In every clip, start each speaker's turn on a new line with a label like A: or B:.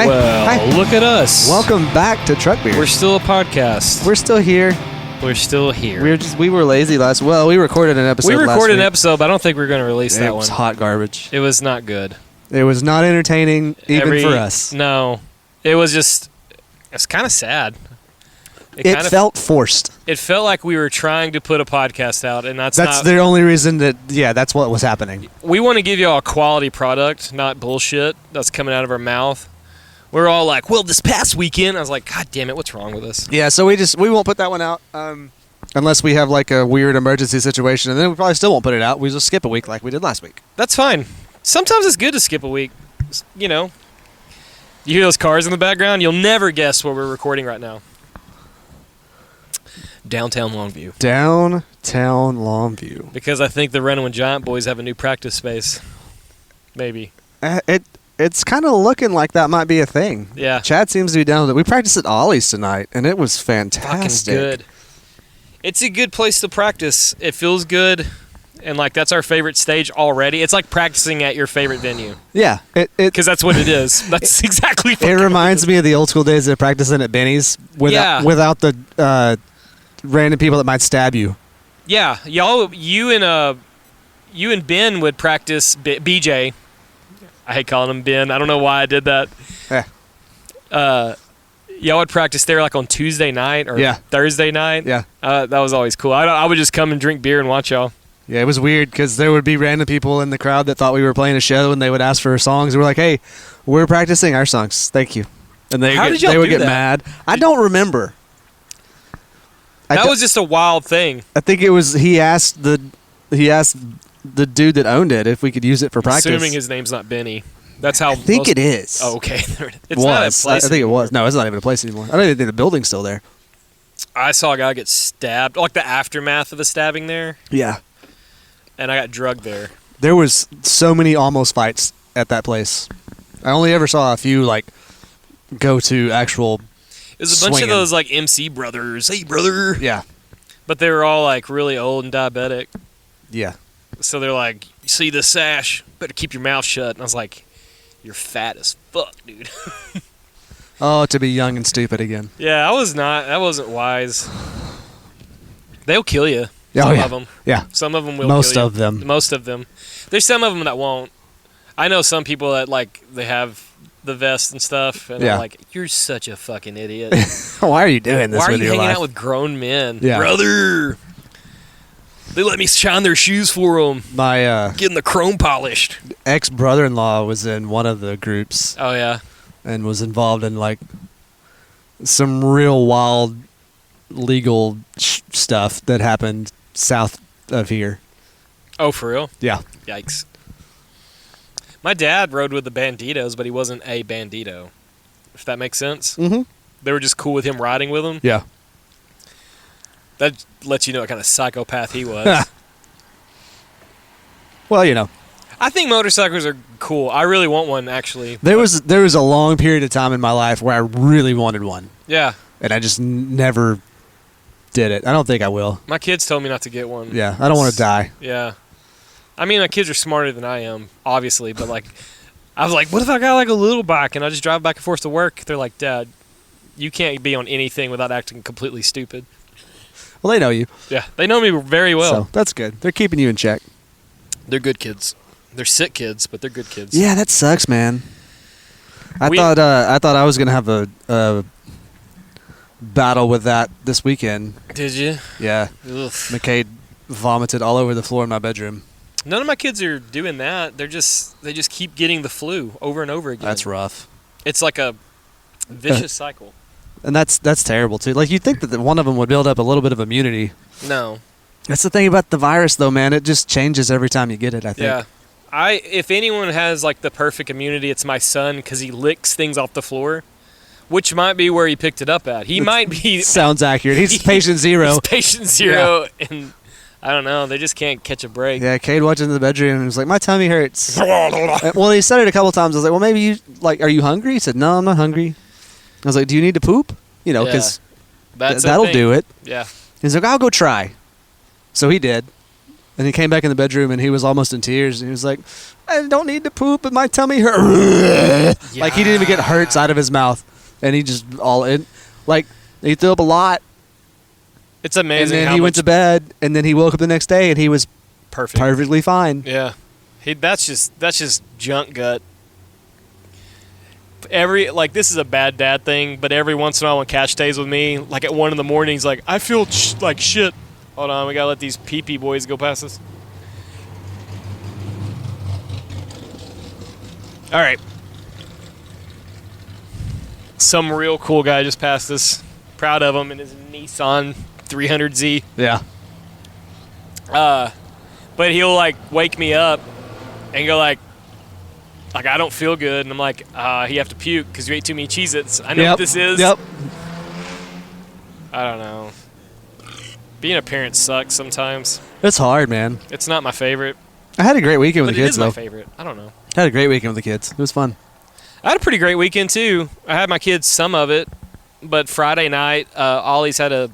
A: Well, look at us.
B: Welcome back to Truck Beer.
A: We're still a podcast.
B: We're still here.
A: We're still here.
B: We were lazy last. Well, we recorded an episode.
A: We recorded an
B: last week.
A: episode, but I don't think we're going to release that one.
B: It was hot garbage.
A: It was not good.
B: It was not entertaining, even for us.
A: No, it was just. It's kind of sad.
B: It felt forced.
A: It felt like we were trying to put a podcast out, and that's not.
B: The only reason that. Yeah, that's what was happening.
A: We want to give you all a quality product, not bullshit that's coming out of our mouth. We're all like, well, this past weekend, I was like, God damn it, what's wrong with us?
B: Yeah, so we won't put that one out unless we have like a weird emergency situation, and then we probably still won't put it out. We just skip a week like we did last week.
A: That's fine. Sometimes it's good to skip a week. You know, you hear those cars in the background? You'll never guess where we're recording right now. Downtown Longview.
B: Downtown Longview.
A: Because I think the Renowin Giant boys have a new practice space. Maybe.
B: It's kind of looking like that might be a thing.
A: Yeah.
B: Chad seems to be down with it. We practiced at Ollie's tonight, and it was fantastic.
A: Fucking good. It's a good place to practice. It feels good, and like that's our favorite stage already. It's like practicing at your favorite venue.
B: Yeah.
A: Because that's what it is. That's exactly.
B: It reminds me of the old school days of practicing at Benny's without the random people that might stab you.
A: Yeah, you and Ben would practice BJ. I hate calling him Ben. I don't know why I did that.
B: Yeah.
A: Y'all would practice there like on Tuesday night or Thursday night.
B: Yeah.
A: That was always cool. I would just come and drink beer and watch y'all.
B: Yeah, it was weird because there would be random people in the crowd that thought we were playing a show, and they would ask for songs. We're like, hey, we're practicing our songs. Thank you. And they would get mad. I don't remember.
A: That was just a wild thing.
B: I think it was he asked the dude that owned it if we could use it for practice.
A: Assuming his name's not Benny. That's how.
B: I think it is.
A: Oh, okay. It's
B: not
A: a place.
B: I think it was. No, it's not even a place anymore. I don't even think the building's still there.
A: I saw a guy get stabbed, like the aftermath of the stabbing there.
B: Yeah.
A: And I got drugged there.
B: There was so many almost fights at that place. I only ever saw a few like go to actual.
A: It was a bunch of those like MC brothers. Hey, brother.
B: Yeah.
A: But they were all like really old and diabetic.
B: Yeah.
A: So they're like, you see this sash? Better keep your mouth shut. And I was like, you're fat as fuck, dude.
B: Oh, to be young and stupid again.
A: Yeah, I wasn't wise. They'll kill you.
B: Some
A: of them.
B: Yeah.
A: Some of them will
B: Most
A: kill you.
B: of them.
A: Most of them. There's some of them that won't. I know some people that like they have the vest and stuff, and I'm like, you're such a fucking idiot.
B: Why are you doing this?
A: Why are
B: with
A: you
B: your
A: hanging
B: life?
A: out with grown men,
B: Yeah.
A: brother? They let me shine their shoes for them.
B: My
A: getting the chrome polished.
B: ex-brother-in-law was in one of the groups.
A: Oh yeah.
B: And was involved in like some real wild legal stuff that happened south of here.
A: Oh, for real?
B: Yeah.
A: Yikes. My dad rode with the Banditos, but he wasn't a Bandito. If that makes sense.
B: Mm-hmm.
A: They were just cool with him riding with them.
B: Yeah.
A: That lets you know what kind of psychopath he was.
B: Well, you know.
A: I think motorcycles are cool. I really want one, actually.
B: There was a long period of time in my life where I really wanted one.
A: Yeah.
B: And I just never did it. I don't think I will.
A: My kids told me not to get one.
B: Yeah, I don't want to die.
A: Yeah. I mean, my kids are smarter than I am, obviously, but like, I was like, what if I got like a little bike and I just drive back and forth to work? They're like, Dad, you can't be on anything without acting completely stupid.
B: Well, they know you.
A: Yeah, they know me very well.
B: So that's good. They're keeping you in check.
A: They're good kids. They're sick kids, but they're good kids.
B: Yeah, that sucks, man. I thought I was gonna have a battle with that this weekend.
A: Did you?
B: Yeah.
A: Ugh.
B: McCade vomited all over the floor in my bedroom.
A: None of my kids are doing that. They just keep getting the flu over and over again.
B: That's rough.
A: It's like a vicious cycle.
B: And that's terrible too. Like you'd think that one of them would build up a little bit of immunity.
A: No.
B: That's the thing about the virus, though, man. It just changes every time you get it, I think.
A: Yeah. If anyone has like the perfect immunity, it's my son because he licks things off the floor, which might be where he picked it up at. He might be.
B: Sounds accurate. He's patient zero.
A: He's patient zero, and I don't know. They just can't catch a break.
B: Yeah, Cade walked into the bedroom and was like, "My tummy hurts." Well, he said it a couple times. I was like, "Well, maybe you are you hungry?" He said, "No, I'm not hungry." I was like, "Do you need to poop?" You know, because that'll do it.
A: Yeah.
B: He's like, "I'll go try." So he did. And he came back in the bedroom, and he was almost in tears. And he was like, I don't need to poop, but my tummy hurt. Like, he didn't even get hurts out of his mouth. And he just he threw up a lot.
A: It's amazing.
B: And then he went to bed, and then he woke up the next day, and he was perfectly fine.
A: Yeah. That's just junk gut. This is a bad dad thing, but every once in a while when Cash stays with me, like at 1 in the morning, he's like, I feel like shit. Hold on, we gotta let these pee-pee boys go past us. All right. Some real cool guy just passed us. Proud of him in his Nissan 300Z.
B: Yeah.
A: But he'll wake me up and go like I don't feel good, and I'm like, you have to puke because you ate too many Cheez-Its. I know what this is.
B: Yep.
A: I don't know. Being a parent sucks sometimes.
B: It's hard, man.
A: It's not my favorite.
B: I had a great weekend with the kids, though.
A: It is my favorite. I don't know.
B: I had a great weekend with the kids. It was fun.
A: I had a pretty great weekend, too. I had my kids some of it, but Friday night, Ollie's had a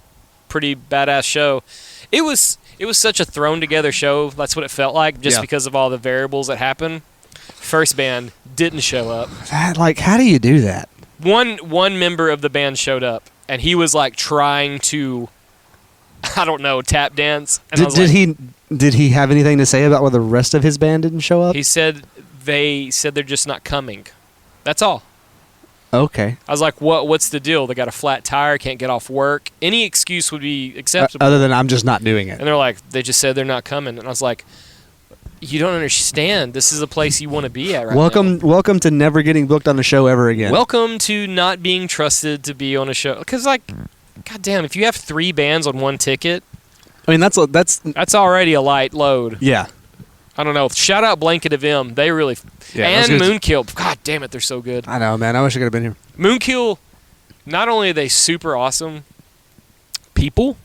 A: pretty badass show. It was such a thrown-together show. That's what it felt like, just because of all the variables that happened. First band didn't show up.
B: How do you do that?
A: One member of the band showed up, and he was, trying to, I don't know, tap dance. And
B: did he have anything to say about why the rest of his band didn't show up?
A: He said they're just not coming. That's all.
B: Okay.
A: I was like, what's the deal? They got a flat tire, can't get off work. Any excuse would be acceptable.
B: Other than I'm just not doing it.
A: And they're like, they just said they're not coming. And I was like, you don't understand. This is a place you want to be at right now.
B: Welcome to never getting booked on a show ever again.
A: Welcome to not being trusted to be on a show. Because, goddamn, if you have 3 bands on 1 ticket,
B: I mean, that's
A: already a light load.
B: Yeah.
A: I don't know. Shout out Blanket of M. They really... and Moonkill. God damn it, they're so good.
B: I know, man. I wish I could have been here.
A: Moonkill, not only are they super awesome people,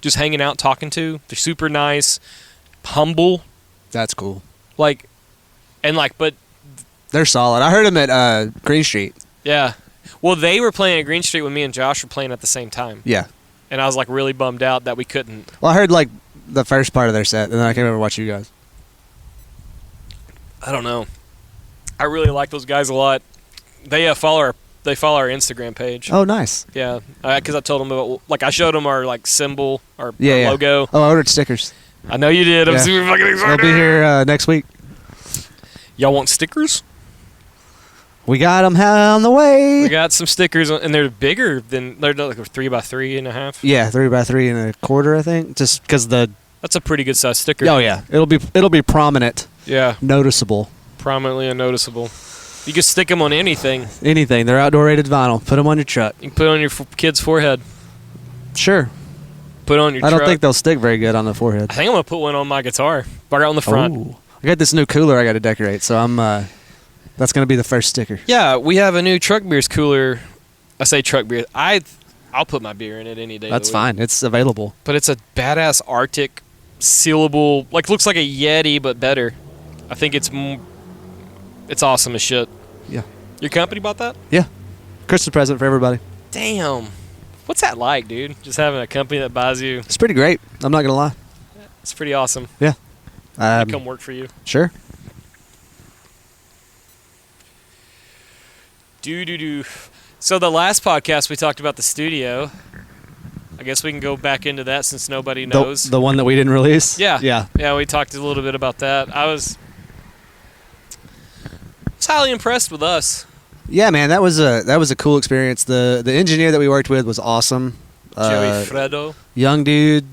A: just hanging out, talking to, they're super nice, humble.
B: That's cool.
A: But...
B: They're solid. I heard them at Green Street.
A: Yeah. Well, they were playing at Green Street when me and Josh were playing at the same time.
B: Yeah.
A: And I was, really bummed out that we couldn't.
B: Well, I heard, the first part of their set, and then I came over and watched you guys.
A: I don't know. I really like those guys a lot. They follow our Instagram page.
B: Oh, nice.
A: Yeah, because I told them about I showed them our symbol, our logo.
B: Oh, I ordered stickers.
A: I know you did. I'm super fucking excited.
B: They'll be here next week.
A: Y'all want stickers?
B: We got them on the way.
A: We got some stickers, and they're bigger than they're 3x3.5.
B: Yeah, 3x3.25, I think. Just because
A: that's a pretty good size sticker.
B: Oh yeah, it'll be prominent.
A: Yeah,
B: noticeable.
A: Prominently and noticeable. You can stick them on anything.
B: Anything. They're outdoor rated vinyl. Put them on your truck.
A: You can put it on your kid's forehead.
B: Sure.
A: Put it on your truck.
B: I don't think they'll stick very good on the forehead.
A: I think I'm going to put one on my guitar. Right on the front.
B: Ooh. I got this new cooler I got to decorate, so that's going to be the first sticker.
A: Yeah, we have a new Truck Beers cooler. I say Truck Beers. I'll put my beer in it any day.
B: That's fine. It's available.
A: But it's a badass Arctic sealable, looks like a Yeti, but better. I think it's awesome as shit.
B: Yeah.
A: Your company bought that?
B: Yeah. Christmas present for everybody.
A: Damn. What's that like, dude? Just having a company that buys you.
B: It's pretty great. I'm not going to lie.
A: It's pretty awesome.
B: Yeah.
A: Come work for you.
B: Sure.
A: So the last podcast we talked about the studio. I guess we can go back into that since nobody knows.
B: The one that we didn't release?
A: Yeah.
B: Yeah.
A: Yeah, we talked a little bit about that. I was highly impressed with us.
B: Yeah, man, that was a cool experience. The engineer that we worked with was awesome.
A: Joey Fredo.
B: Young dude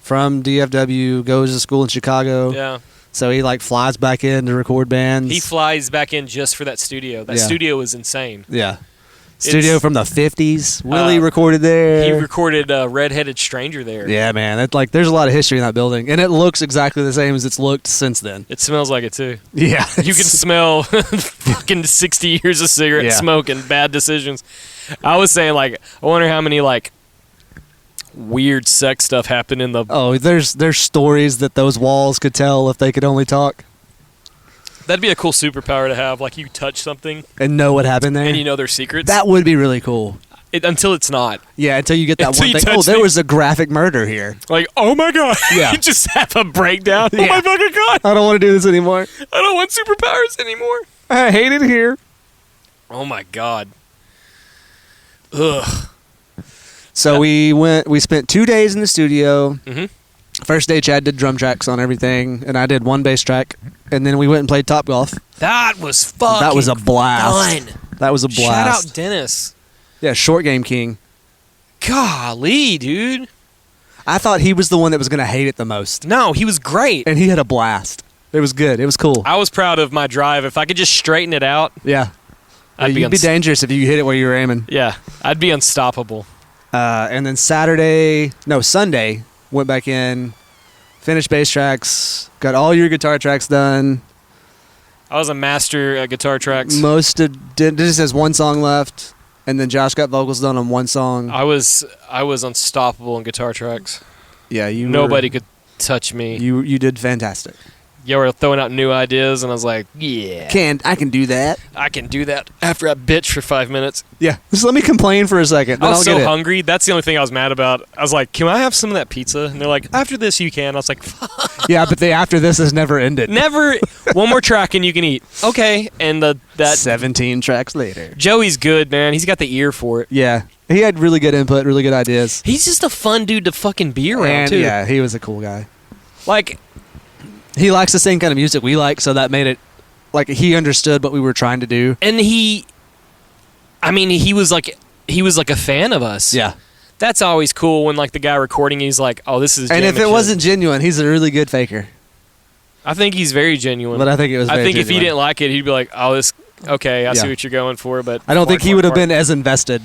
B: from DFW, goes to school in Chicago.
A: Yeah.
B: So he flies back in to record bands.
A: He flies back in just for that studio. That studio is insane.
B: Yeah. Studio from the 50s. Willie recorded there.
A: He recorded Redheaded Stranger there.
B: Yeah, man. There's a lot of history in that building. And it looks exactly the same as it's looked since then.
A: It smells like it, too.
B: Yeah.
A: You can smell fucking 60 years of cigarette smoke and bad decisions. I was saying, I wonder how many, weird sex stuff happened in the...
B: Oh, there's stories that those walls could tell if they could only talk.
A: That'd be a cool superpower to have. You touch something
B: and know what happened there.
A: And you know their secrets.
B: That would be really cool.
A: until it's not.
B: Yeah, until you get that
A: Until
B: one
A: you
B: thing.
A: touch
B: Oh, there
A: me.
B: was a graphic murder here.
A: Like, oh my god.
B: Yeah.
A: You just have a breakdown. Oh
B: Yeah.
A: my fucking god.
B: I don't want to do this anymore.
A: I don't want superpowers anymore.
B: I hate it here.
A: Oh my god. Ugh.
B: So we spent 2 days in the studio.
A: Mhm.
B: First day, Chad did drum tracks on everything, and I did one bass track. And then we went and played Topgolf.
A: That was fucking
B: That was a blast.
A: fun.
B: That was a blast.
A: Shout out Dennis.
B: Yeah, short game king.
A: Golly, dude.
B: I thought he was the one that was going to hate it the most.
A: No, he was great.
B: And he had a blast. It was good. It was cool.
A: I was proud of my drive. If I could just straighten it out,
B: Yeah.
A: I'd
B: You'd be dangerous if you hit it where you were aiming.
A: Yeah, I'd be unstoppable.
B: And then Sunday, went back in, finished bass tracks, got all your guitar tracks done.
A: I was a master at guitar tracks.
B: Just has one song left, and then Josh got vocals done on one song.
A: I was unstoppable in guitar tracks.
B: Yeah,
A: Nobody could touch me.
B: You did fantastic.
A: You were throwing out new ideas, and I was like, yeah,
B: I can do that.
A: I can do that. After I bitched for 5 minutes,
B: Yeah, just let me complain for a second.
A: I
B: Then
A: was
B: I'll
A: so
B: get it.
A: hungry. That's the only thing I was mad about. I was like, can I have some of that pizza? And they're like, after this you can. I was like,
B: Yeah, but after this has never ended.
A: never. One more track and you can eat. Okay, and that
B: 17 tracks later.
A: Joey's good, man. He's got the ear for it.
B: Yeah, he had really good input, really good ideas.
A: He's just a fun dude to fucking be around
B: And
A: too.
B: yeah, he was a cool guy.
A: Like,
B: He likes the same kind of music we like, so that made it like he understood what we were trying to do.
A: and he was like a fan of us.
B: Yeah.
A: That's always cool when like the guy recording, he's like, oh, this is.
B: And if
A: jamming
B: it
A: shit.
B: wasn't genuine, he's a really good faker.
A: I think he's very genuine.
B: But I think it was
A: I
B: very
A: think if he
B: genuine.
A: didn't like it, he'd be like, oh, this. Okay, I see
B: Yeah.
A: what you're going for, but
B: I don't think he would have been as invested.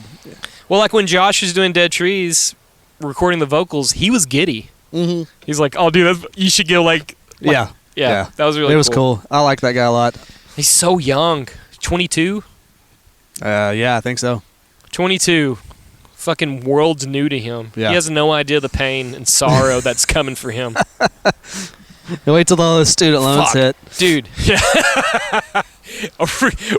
A: Well, like when Josh was doing Dead Trees, recording the vocals, he was giddy.
B: Mm-hmm.
A: He's like, "Oh, dude, you should go like."
B: Yeah.
A: Yeah, that was really.
B: It was cool. I like that guy a lot.
A: He's so young, 22.
B: Yeah, I think so.
A: 22, fucking world's new to him.
B: Yeah.
A: He has no idea the pain and sorrow that's coming for him.
B: Wait till all the student loans
A: Fuck.
B: hit.
A: Dude.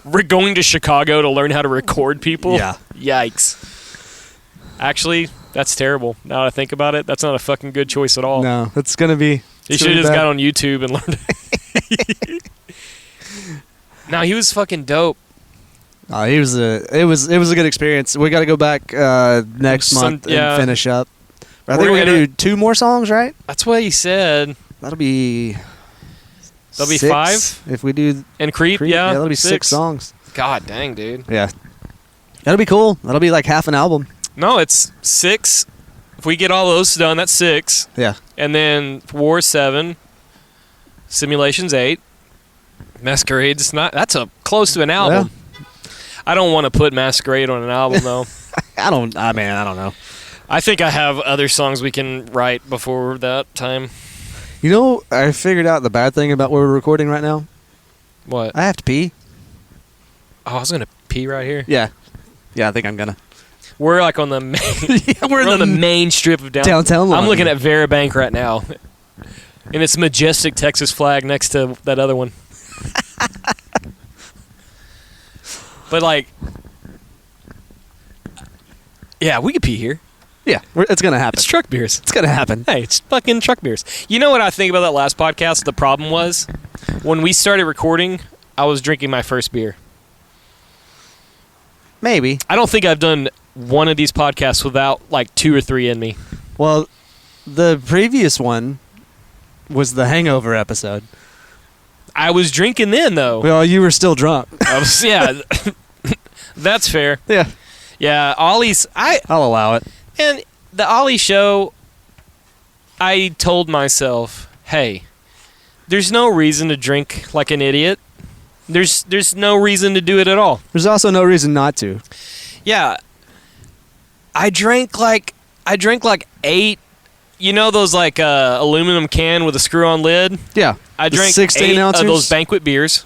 A: We're going to Chicago to learn how to record people?
B: Yeah.
A: Yikes. Actually, that's terrible. Now that I think about it, that's not a fucking good choice at all.
B: No, it's gonna be.
A: He should have just got on YouTube and learned. No, he was fucking dope.
B: It was a good experience. We got to go back next month and finish up. I think we're gonna do 2 more songs, right?
A: That's what he said.
B: That'll be.
A: There'll be
B: 6
A: 5
B: if we do
A: and Creep.
B: Creep.
A: Yeah,
B: that'll be 6 songs.
A: God dang, dude.
B: Yeah, that'll be cool. That'll be like half an album.
A: No, it's 6. If we get all those done, that's 6.
B: Yeah.
A: And then War 7, Simulations 8, Masquerade's not. That's close to an album. Yeah. I don't want to put Masquerade on an album though.
B: I don't know.
A: I think I have other songs we can write before that time.
B: You know, I figured out the bad thing about where we're recording right now.
A: What?
B: I have to pee.
A: Oh, I was gonna pee right here.
B: Yeah, I think I'm gonna.
A: We're like on the main.
B: Yeah,
A: we're on the main strip of
B: downtown.
A: I'm looking at Vera Bank right now, and it's majestic Texas flag next to that other one. But like, yeah, we could pee here.
B: Yeah, it's gonna happen.
A: It's truck beers.
B: It's gonna happen.
A: Hey, it's fucking truck beers. You know what I think about that last podcast? The problem was when we started recording, I was drinking my first beer.
B: Maybe.
A: I don't think I've done one of these podcasts without like 2 or 3 in me.
B: Well, the previous one was the hangover episode.
A: I was drinking then, though.
B: Well, you were still drunk.
A: Yeah, that's fair.
B: Yeah.
A: Yeah,
B: I'll allow it.
A: And the Ollie show, I told myself, hey, there's no reason to drink like an idiot. There's no reason to do it at all.
B: There's also no reason not to.
A: Yeah. I drank like 8, you know those like aluminum can with a screw-on lid?
B: Yeah.
A: I drank
B: 16
A: 8
B: ounces?
A: of those banquet beers.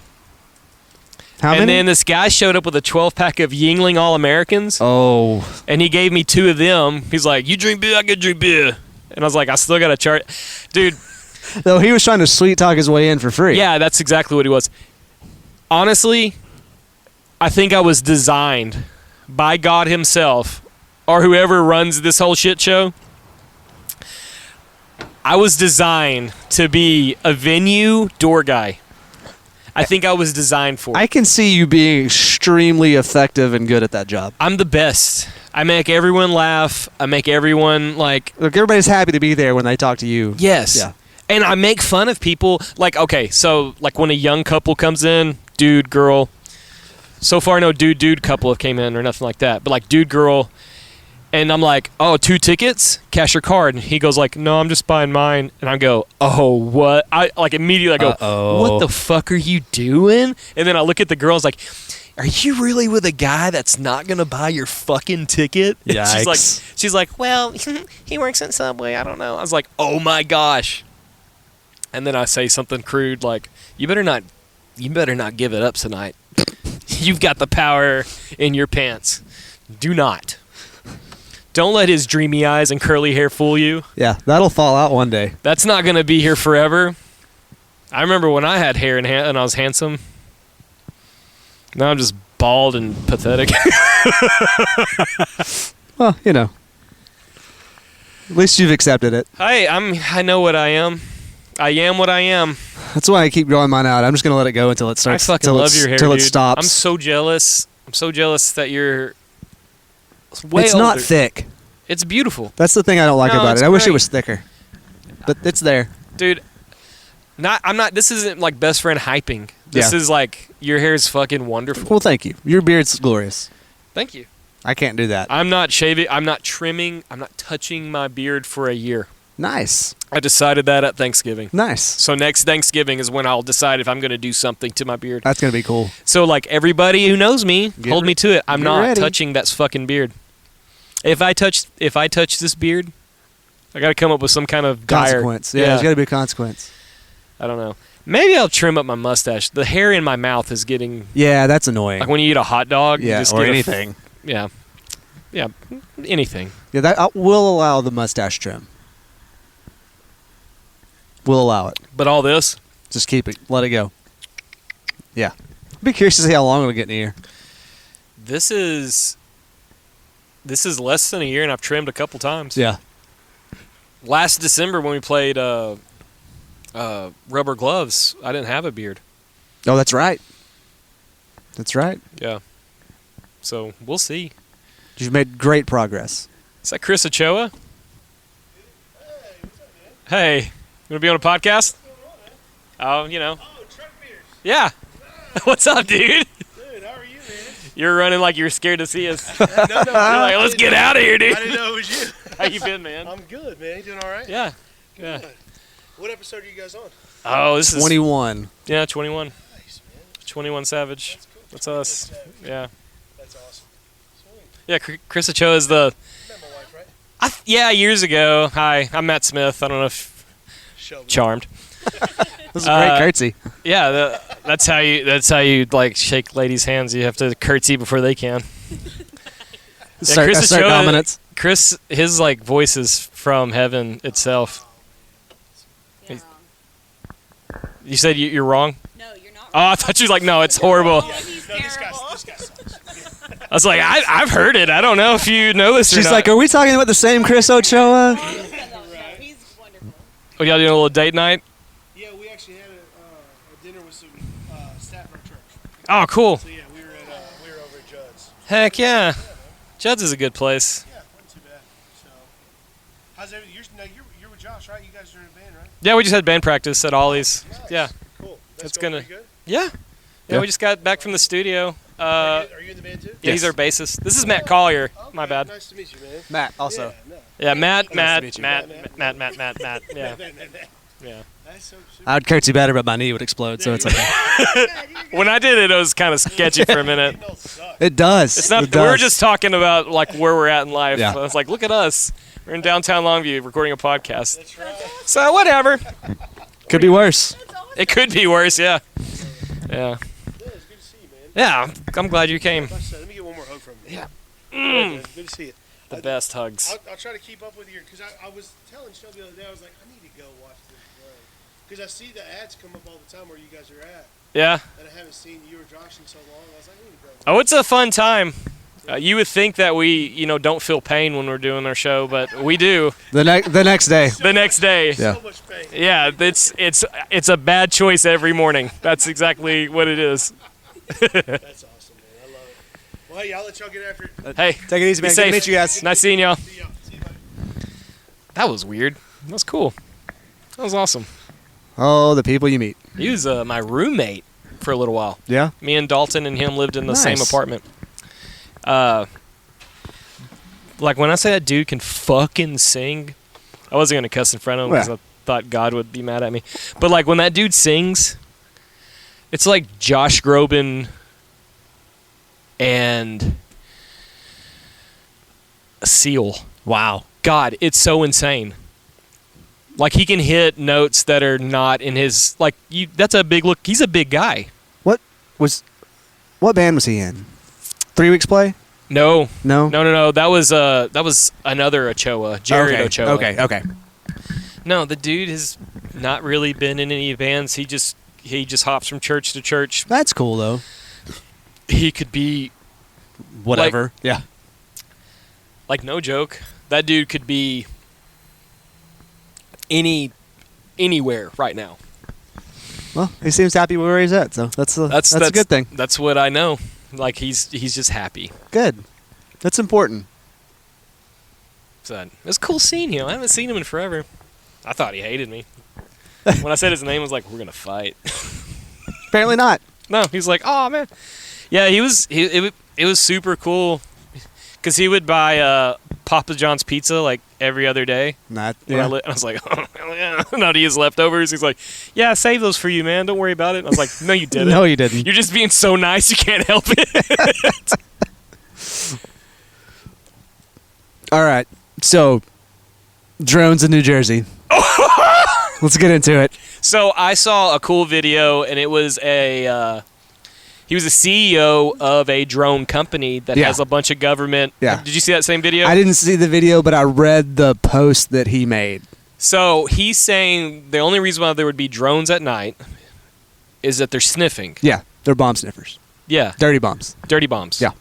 B: How
A: and
B: many?
A: then this guy showed up with a 12-pack of Yingling All-Americans.
B: Oh.
A: And he gave me 2 of them. He's like, you drink beer, I can drink beer. And I was like, I still got to chart. Dude.
B: Though he was trying to sweet talk his way in for free.
A: Yeah, that's exactly what he was. Honestly, I think I was designed by God himself or whoever runs this whole shit show, I was designed to be a venue door guy. I think I was designed for it.
B: I can see you being extremely effective and good at that job.
A: I'm the best. I make everyone laugh. I make everyone like...
B: Look, everybody's happy to be there when they talk to you.
A: Yes.
B: Yeah.
A: And I make fun of people. Like, okay, so like when a young couple comes in, dude, girl. So far, no dude couple have came in or nothing like that. But like dude, girl. And I'm like, oh, 2 tickets? Cash your card. And he goes like, no, I'm just buying mine. And I go, oh, what? I like immediately I go, what the fuck are you doing? And then I look at the girls like, are you really with a guy that's not going to buy your fucking ticket?
B: Yikes.
A: She's like, well, he works at Subway. I don't know. I was like, oh my gosh. And then I say something crude like, you better not give it up tonight. You've got the power in your pants. Do not. Don't let his dreamy eyes and curly hair fool you.
B: Yeah, that'll fall out one day.
A: That's not going to be here forever. I remember when I had hair and I was handsome. Now I'm just bald and pathetic.
B: Well, you know. At least you've accepted it.
A: Hey, I know what I am. I am what I am.
B: That's why I keep growing mine out. I'm just going to let it go until it starts.
A: I fucking love your hair,
B: until
A: dude.
B: it stops.
A: I'm so jealous. I'm so jealous that you're way
B: It's
A: older.
B: not thick.
A: It's beautiful.
B: That's the thing I don't like
A: No,
B: about
A: it's
B: it. I wish it
A: great.
B: was thicker. But it's there.
A: Dude, this isn't like best friend hyping. This is like, your hair is fucking wonderful.
B: Well, thank you. Your beard's glorious.
A: Thank you.
B: I can't do that.
A: I'm not shaving. I'm not trimming. I'm not touching my beard for a year.
B: Nice.
A: I decided that at Thanksgiving.
B: Nice.
A: So next Thanksgiving is when I'll decide if I'm going to do something to my beard.
B: That's going to be cool.
A: So like everybody who knows me, hold me to it. I'm not
B: ready.
A: touching that fucking beard. If I touch this beard, I got to come up with some kind of
B: Consequence. Yeah, there's got to be a consequence.
A: I don't know. Maybe I'll trim up my mustache. The hair in my mouth is getting...
B: Yeah, that's annoying.
A: Like when you eat a hot dog.
B: Yeah,
A: you just
B: or
A: get
B: anything.
A: Yeah, anything.
B: Yeah, that we'll allow the mustache trim. We'll allow it.
A: But all this?
B: Just keep it. Let it go. Yeah. I'd be curious to see how long it'll get in the ear.
A: This is less than a year, and I've trimmed a couple times.
B: Yeah.
A: Last December when we played Rubber Gloves, I didn't have a beard.
B: Oh, that's right. That's right.
A: Yeah. So we'll see.
B: You've made great progress.
A: Is that Chris Ochoa? Hey, you want to be on a podcast? Oh, you know.
C: Oh, truck beers.
A: Yeah. What's up, dude?
C: Dude, how are you, man?
A: You're running like you're scared to see us.
C: No.
A: You're like, let's get out of here, dude.
C: I didn't know it was you.
A: How you been, man?
C: I'm good, man. You doing all right?
A: Yeah.
C: Good. What episode are you guys on?
A: Oh, this is
B: 21.
A: Yeah, 21.
C: Nice, man.
A: 21 Savage.
C: That's cool.
A: That's us.
C: 21 Savage.
A: Yeah.
C: That's awesome. Sweet.
A: Yeah, Chris Ochoa is the...
C: You met my wife, right?
A: Yeah, years ago. Hi, I'm Matt Smith. I don't know if...
C: Shelby.
A: Charmed.
B: This is a great curtsy.
A: Yeah, that's how you like shake ladies' hands. You have to curtsy before they can.
B: Assert dominance.
A: Chris, his like voice is from heaven itself.
D: You're
A: You said you're wrong?
D: No, you're not.
A: Oh, I thought you were like, no, it's horrible.
D: Oh, he's
C: No, this
D: terrible.
C: guy sucks.
A: I was like, I've heard it. I don't know if you know this or
B: She's
A: not.
B: like, are we talking about the same Chris Ochoa?
D: No, he's wonderful.
A: Oh, y'all doing a little date night?
C: Yeah, we actually had a dinner with some staff from our church.
A: Oh, cool.
C: So yeah, we were over at Judd's.
A: Heck yeah. Judd's is a good place.
C: Yeah, wasn't too bad. So, how's everything? You're with Josh, right? You guys are in a band, right?
A: Yeah, we just had band practice at Ollie's.
C: Nice.
A: Yeah.
C: Cool.
A: It's
C: That's
A: gonna-
C: pretty good.
A: Yeah. Yeah, we just got back from the studio.
C: Are you in the band too?
A: Yeah, he's our bassist. This is Matt Collier.
C: Okay,
A: My bad.
C: Nice to meet you, man.
B: Matt, also.
C: Yeah, no.
A: Yeah, Matt.
B: Nice to meet you.
A: Yeah. Yeah.
C: That's so super.
B: I would curtsy better, but my knee would explode, so it's okay.
A: When I did it, it was kind of sketchy for a minute.
C: Emails suck.
B: It does.
A: It's not.
B: It
A: We were
B: does.
A: just talking about like where we're at in life.
B: Yeah.
A: I was like, look at us. We're in downtown Longview recording a podcast.
C: That's right.
A: So whatever.
B: Could be worse.
A: It could be worse. Yeah. Yeah.
C: Yeah, it's good to see you, man.
A: Yeah. I'm glad you came.
C: Like I said, let me get one more hug from you.
A: Yeah.
C: Man, good to see you.
A: The best hugs.
C: I'll try to keep up with you because I was telling Shelby the other day, I was like, I need to go watch this play. Because I see the ads come up all the time where you guys are at.
A: Yeah.
C: And I haven't seen you or Josh in so long. I was like, I need to go.
A: Oh, it's a fun time. You would think that we, don't feel pain when we're doing our show, but we do.
B: The next day.
A: The next day.
B: Yeah.
C: So much pain.
A: Yeah, it's a bad choice every morning. That's exactly what it is.
C: That's awesome, man. I love it. Well, hey, I'll let y'all get after it.
A: Hey,
B: Take it easy,
A: be
B: man. Good
A: safe.
B: to meet you guys.
A: Nice seeing y'all.
C: See y'all. See you, buddy.
A: That was weird. That was cool. That was awesome.
B: Oh, the people you meet.
A: He was my roommate for a little while.
B: Yeah.
A: Me and Dalton and him lived in the same
B: Nice.
A: apartment. Like when I say that dude can fucking sing, I wasn't gonna cuss in front of him because
B: Yeah.
A: I thought God would be mad at me. But like when that dude sings, it's like Josh Groban and a seal.
B: Wow.
A: God, it's so insane. Like he can hit notes that are not in his that's a big look. He's a big guy.
B: What band was he in? 3 Weeks Play?
A: No.
B: No.
A: No. That was another Ochoa, Jared Ochoa.
B: Okay.
A: No, the dude has not really been in any bands. He just hops from church to church.
B: That's cool though.
A: He could be
B: Whatever. Yeah.
A: like no joke. That dude could be anywhere right now.
B: Well, he seems happy where he's at, so that's a good thing.
A: That's what I know. Like he's just happy.
B: Good. That's important.
A: So it was cool seeing him. I haven't seen him in forever. I thought he hated me. When I said his name, I was like, "We're gonna fight."
B: Apparently not.
A: No, he's like, "Oh man." Yeah, it was super cool because he would buy Papa John's pizza like every other day.
B: Not.
A: When
B: Yeah.
A: I was like, "Oh hell yeah!" Now he has leftovers. He's like, "Yeah, save those for you, man. Don't worry about it." And I was like, "No, you didn't.
B: No, you didn't.
A: You're just being so nice. You can't help it."
B: All right. So, drones in New Jersey. Let's get into it.
A: So I saw a cool video, and it was he was a CEO of a drone company that
B: Yeah.
A: has a bunch of government.
B: Yeah.
A: Did you see that same video?
B: I didn't see the video, but I read the post that he made.
A: So he's saying the only reason why there would be drones at night is that they're sniffing.
B: Yeah, they're bomb sniffers.
A: Yeah,
B: Dirty bombs.
A: dirty bombs.
B: Yeah.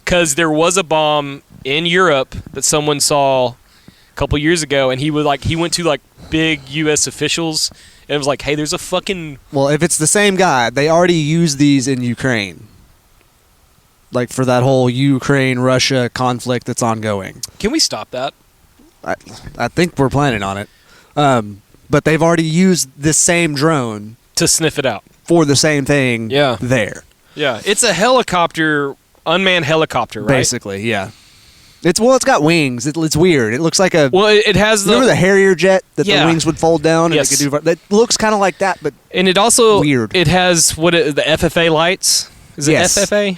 A: Because there was a bomb in Europe that someone saw a couple years ago, and he went to like big U.S. officials and was like, "Hey, there's a fucking."
B: Well, if it's the same guy, they already used these in Ukraine. Like for that whole Ukraine-Russia conflict that's ongoing.
A: Can we stop that?
B: I think we're planning on it. But they've already used the same drone
A: To sniff it out.
B: for the same thing
A: Yeah.
B: there.
A: Yeah, it's a helicopter, unmanned helicopter, right?
B: Basically, yeah. It's got wings. It's weird. It looks like a.
A: Well, it has the.
B: Remember the Harrier jet that
A: Yeah.
B: the wings would fold down and
A: Yes.
B: it could do. That looks kind of like that, but
A: And it also
B: Weird.
A: It has the FFA lights. Is it
B: Yes.
A: FFA?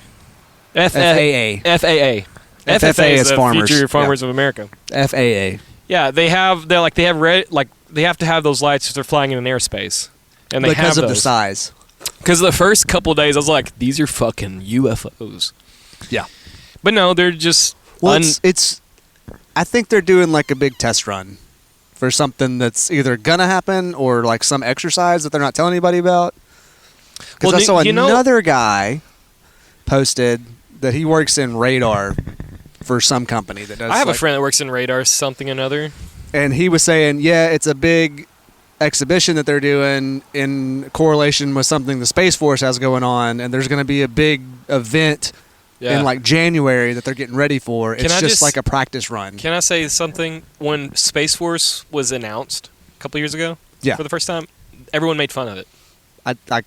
B: FAA.
A: FAA.
B: FFA is
A: the
B: farmers.
A: Future Farmers of America.
B: FAA.
A: Yeah, they have they have to have those lights if they're flying in an airspace, and they
B: Because
A: have
B: of the
A: those.
B: size.
A: Because the first couple days I was like, these are fucking UFOs.
B: Yeah.
A: But no, they're just.
B: Well, it's. I think they're doing like a big test run for something that's either gonna happen or like some exercise that they're not telling anybody about. Because
A: Well,
B: I saw
A: you know-
B: another guy posted that he works in radar for some company that does.
A: I have a
B: like-
A: friend that works in radar something or another.
B: and he was saying, yeah, it's a big exhibition that they're doing in correlation with something the Space Force has going on, and there's going to be a big event in like January that they're getting ready for.
A: Can
B: It's
A: I
B: just
A: just-
B: like a practice run.
A: Can I say something? When Space Force was announced a couple years ago,
B: Yeah.
A: for the first time, everyone made fun of it.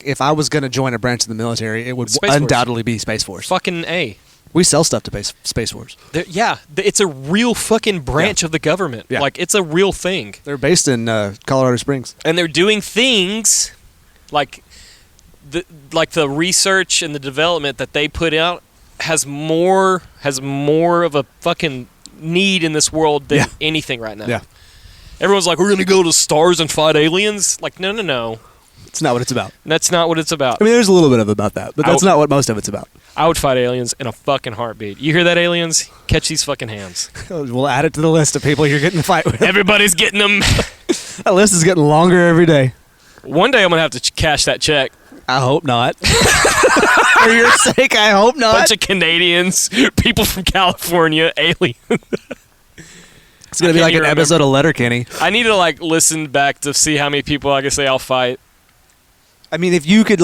B: If I was going to join a branch of the military, it would
A: Space Force.
B: undoubtedly be Space Force.
A: Fucking A.
B: We sell stuff to Space Force.
A: It's a real fucking branch of the government.
B: Yeah.
A: Like, it's a real thing.
B: They're based in Colorado Springs.
A: And they're doing things like the research and the development that they put out has more of a fucking need in this world than
B: Yeah.
A: anything right now.
B: Yeah.
A: Everyone's like, we're going to go to stars and fight aliens. Like, no.
B: It's not what it's about.
A: That's not what it's about.
B: I mean, there's a little bit of about that, but that's not what most of it's about.
A: I would fight aliens in a fucking heartbeat. You hear that, aliens? Catch these fucking hands.
B: We'll add it to the list of people you're getting to fight with.
A: Everybody's getting them.
B: That list is getting longer every day.
A: One day I'm going to have to cash that check.
B: I hope not. For your sake, I hope not.
A: Bunch of Canadians, people from California, aliens.
B: It's gonna be like an episode of Letterkenny.
A: I need to like listen back to see how many people I can say I'll fight.
B: I mean, if you could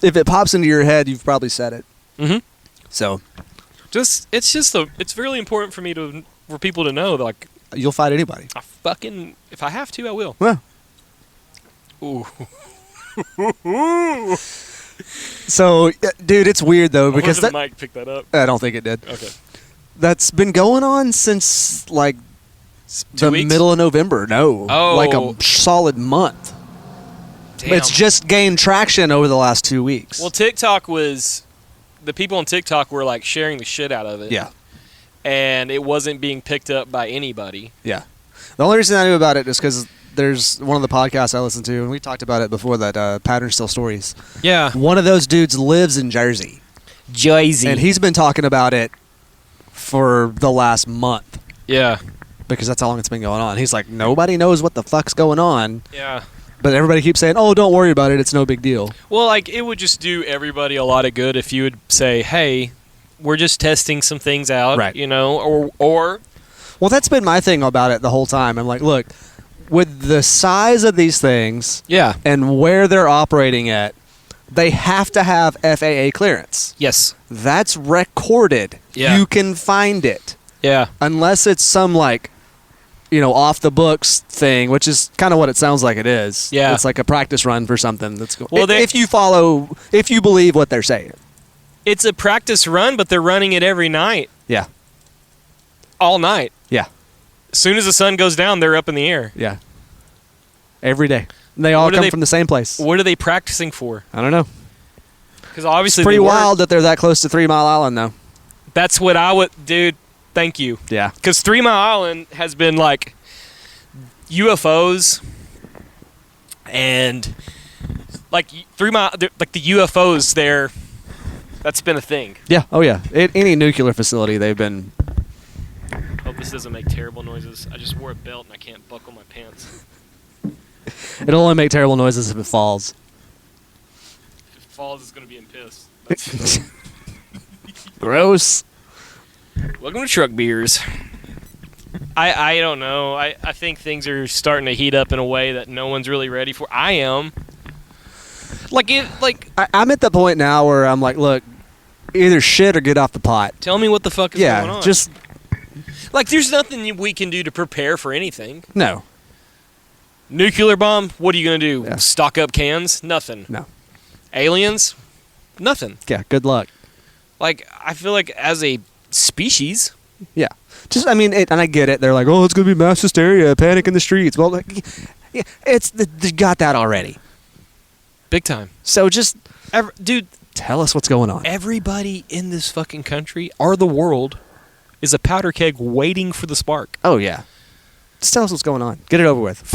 B: if it pops into your head, you've probably said it.
A: Mm-hmm.
B: So,
A: it's really important for people to know that, like,
B: you'll fight anybody.
A: if I have to, I will.
B: Well.
A: Ooh.
B: So, dude, it's weird though because
A: the mic picked that up.
B: I don't think it did.
A: Okay.
B: That's been going on since like
A: 2
B: the
A: weeks?
B: middle of November. No, like a solid month.
A: Damn.
B: It's just gained traction over the last 2 weeks.
A: Well, the people on TikTok were like sharing the shit out of it.
B: Yeah.
A: And it wasn't being picked up by anybody.
B: Yeah. The only reason I knew about it is because there's one of the podcasts I listen to, and we talked about it before, that Pattern Still Stories.
A: Yeah.
B: One of those dudes lives in Jersey. And he's been talking about it for the last month.
A: Yeah.
B: Because that's how long it's been going on. He's like, nobody knows what the fuck's going on.
A: Yeah.
B: But everybody keeps saying, oh, don't worry about it. It's no big deal.
A: Well, like, it would just do everybody a lot of good if you would say, hey, we're just testing some things out.
B: Right.
A: You know, or
B: Well, that's been my thing about it the whole time. I'm like, look, with the size of these things
A: yeah.
B: and where they're operating at, they have to have FAA clearance.
A: Yes.
B: That's recorded.
A: Yeah.
B: You can find it.
A: Yeah.
B: Unless it's some, like, off the books thing, which is kind of what it sounds like it is.
A: Yeah.
B: It's like a practice run for something that's going.
A: Well,
B: if you believe what they're saying.
A: It's a practice run, but they're running it every night.
B: Yeah.
A: All night.
B: Yeah.
A: As soon as the sun goes down, they're up in the air.
B: Yeah. Every day. And they all come from the same place.
A: What are they practicing for?
B: I don't know.
A: Because obviously
B: it's pretty wild that they're that close to 3 Mile Island, though.
A: That's what I would... Dude, thank you.
B: Yeah.
A: Because 3 Mile Island has been, like, UFOs and, like, 3 Mile... Like, the UFOs there, that's been a thing.
B: Yeah. Oh, yeah. Any nuclear facility, they've been...
A: Hope this doesn't make terrible noises. I just wore a belt and I can't buckle my pants.
B: It'll only make terrible noises if it falls.
A: If it falls, it's going to be in piss. That's
B: Gross.
A: Welcome to Truck Beers. I don't know. I think things are starting to heat up in a way that no one's really ready for. I am.
B: I'm at the point now where I'm like, look, either shit or get off the pot.
A: Tell me what the fuck is going on.
B: Yeah, just...
A: Like, there's nothing we can do to prepare for anything.
B: No.
A: Nuclear bomb, what are you going to do?
B: Yeah.
A: Stock up cans? Nothing.
B: No.
A: Aliens? Nothing.
B: Yeah, good luck.
A: Like, I feel like as a species...
B: Yeah. Just, I mean, and I get it. They're like, oh, it's going to be mass hysteria, panic in the streets. Well, like, yeah, they got that already.
A: Big time.
B: So just...
A: Dude...
B: Tell us what's going on.
A: Everybody in this fucking country, or the world, is a powder keg waiting for the spark.
B: Oh, yeah. Just tell us what's going on. Get it over with.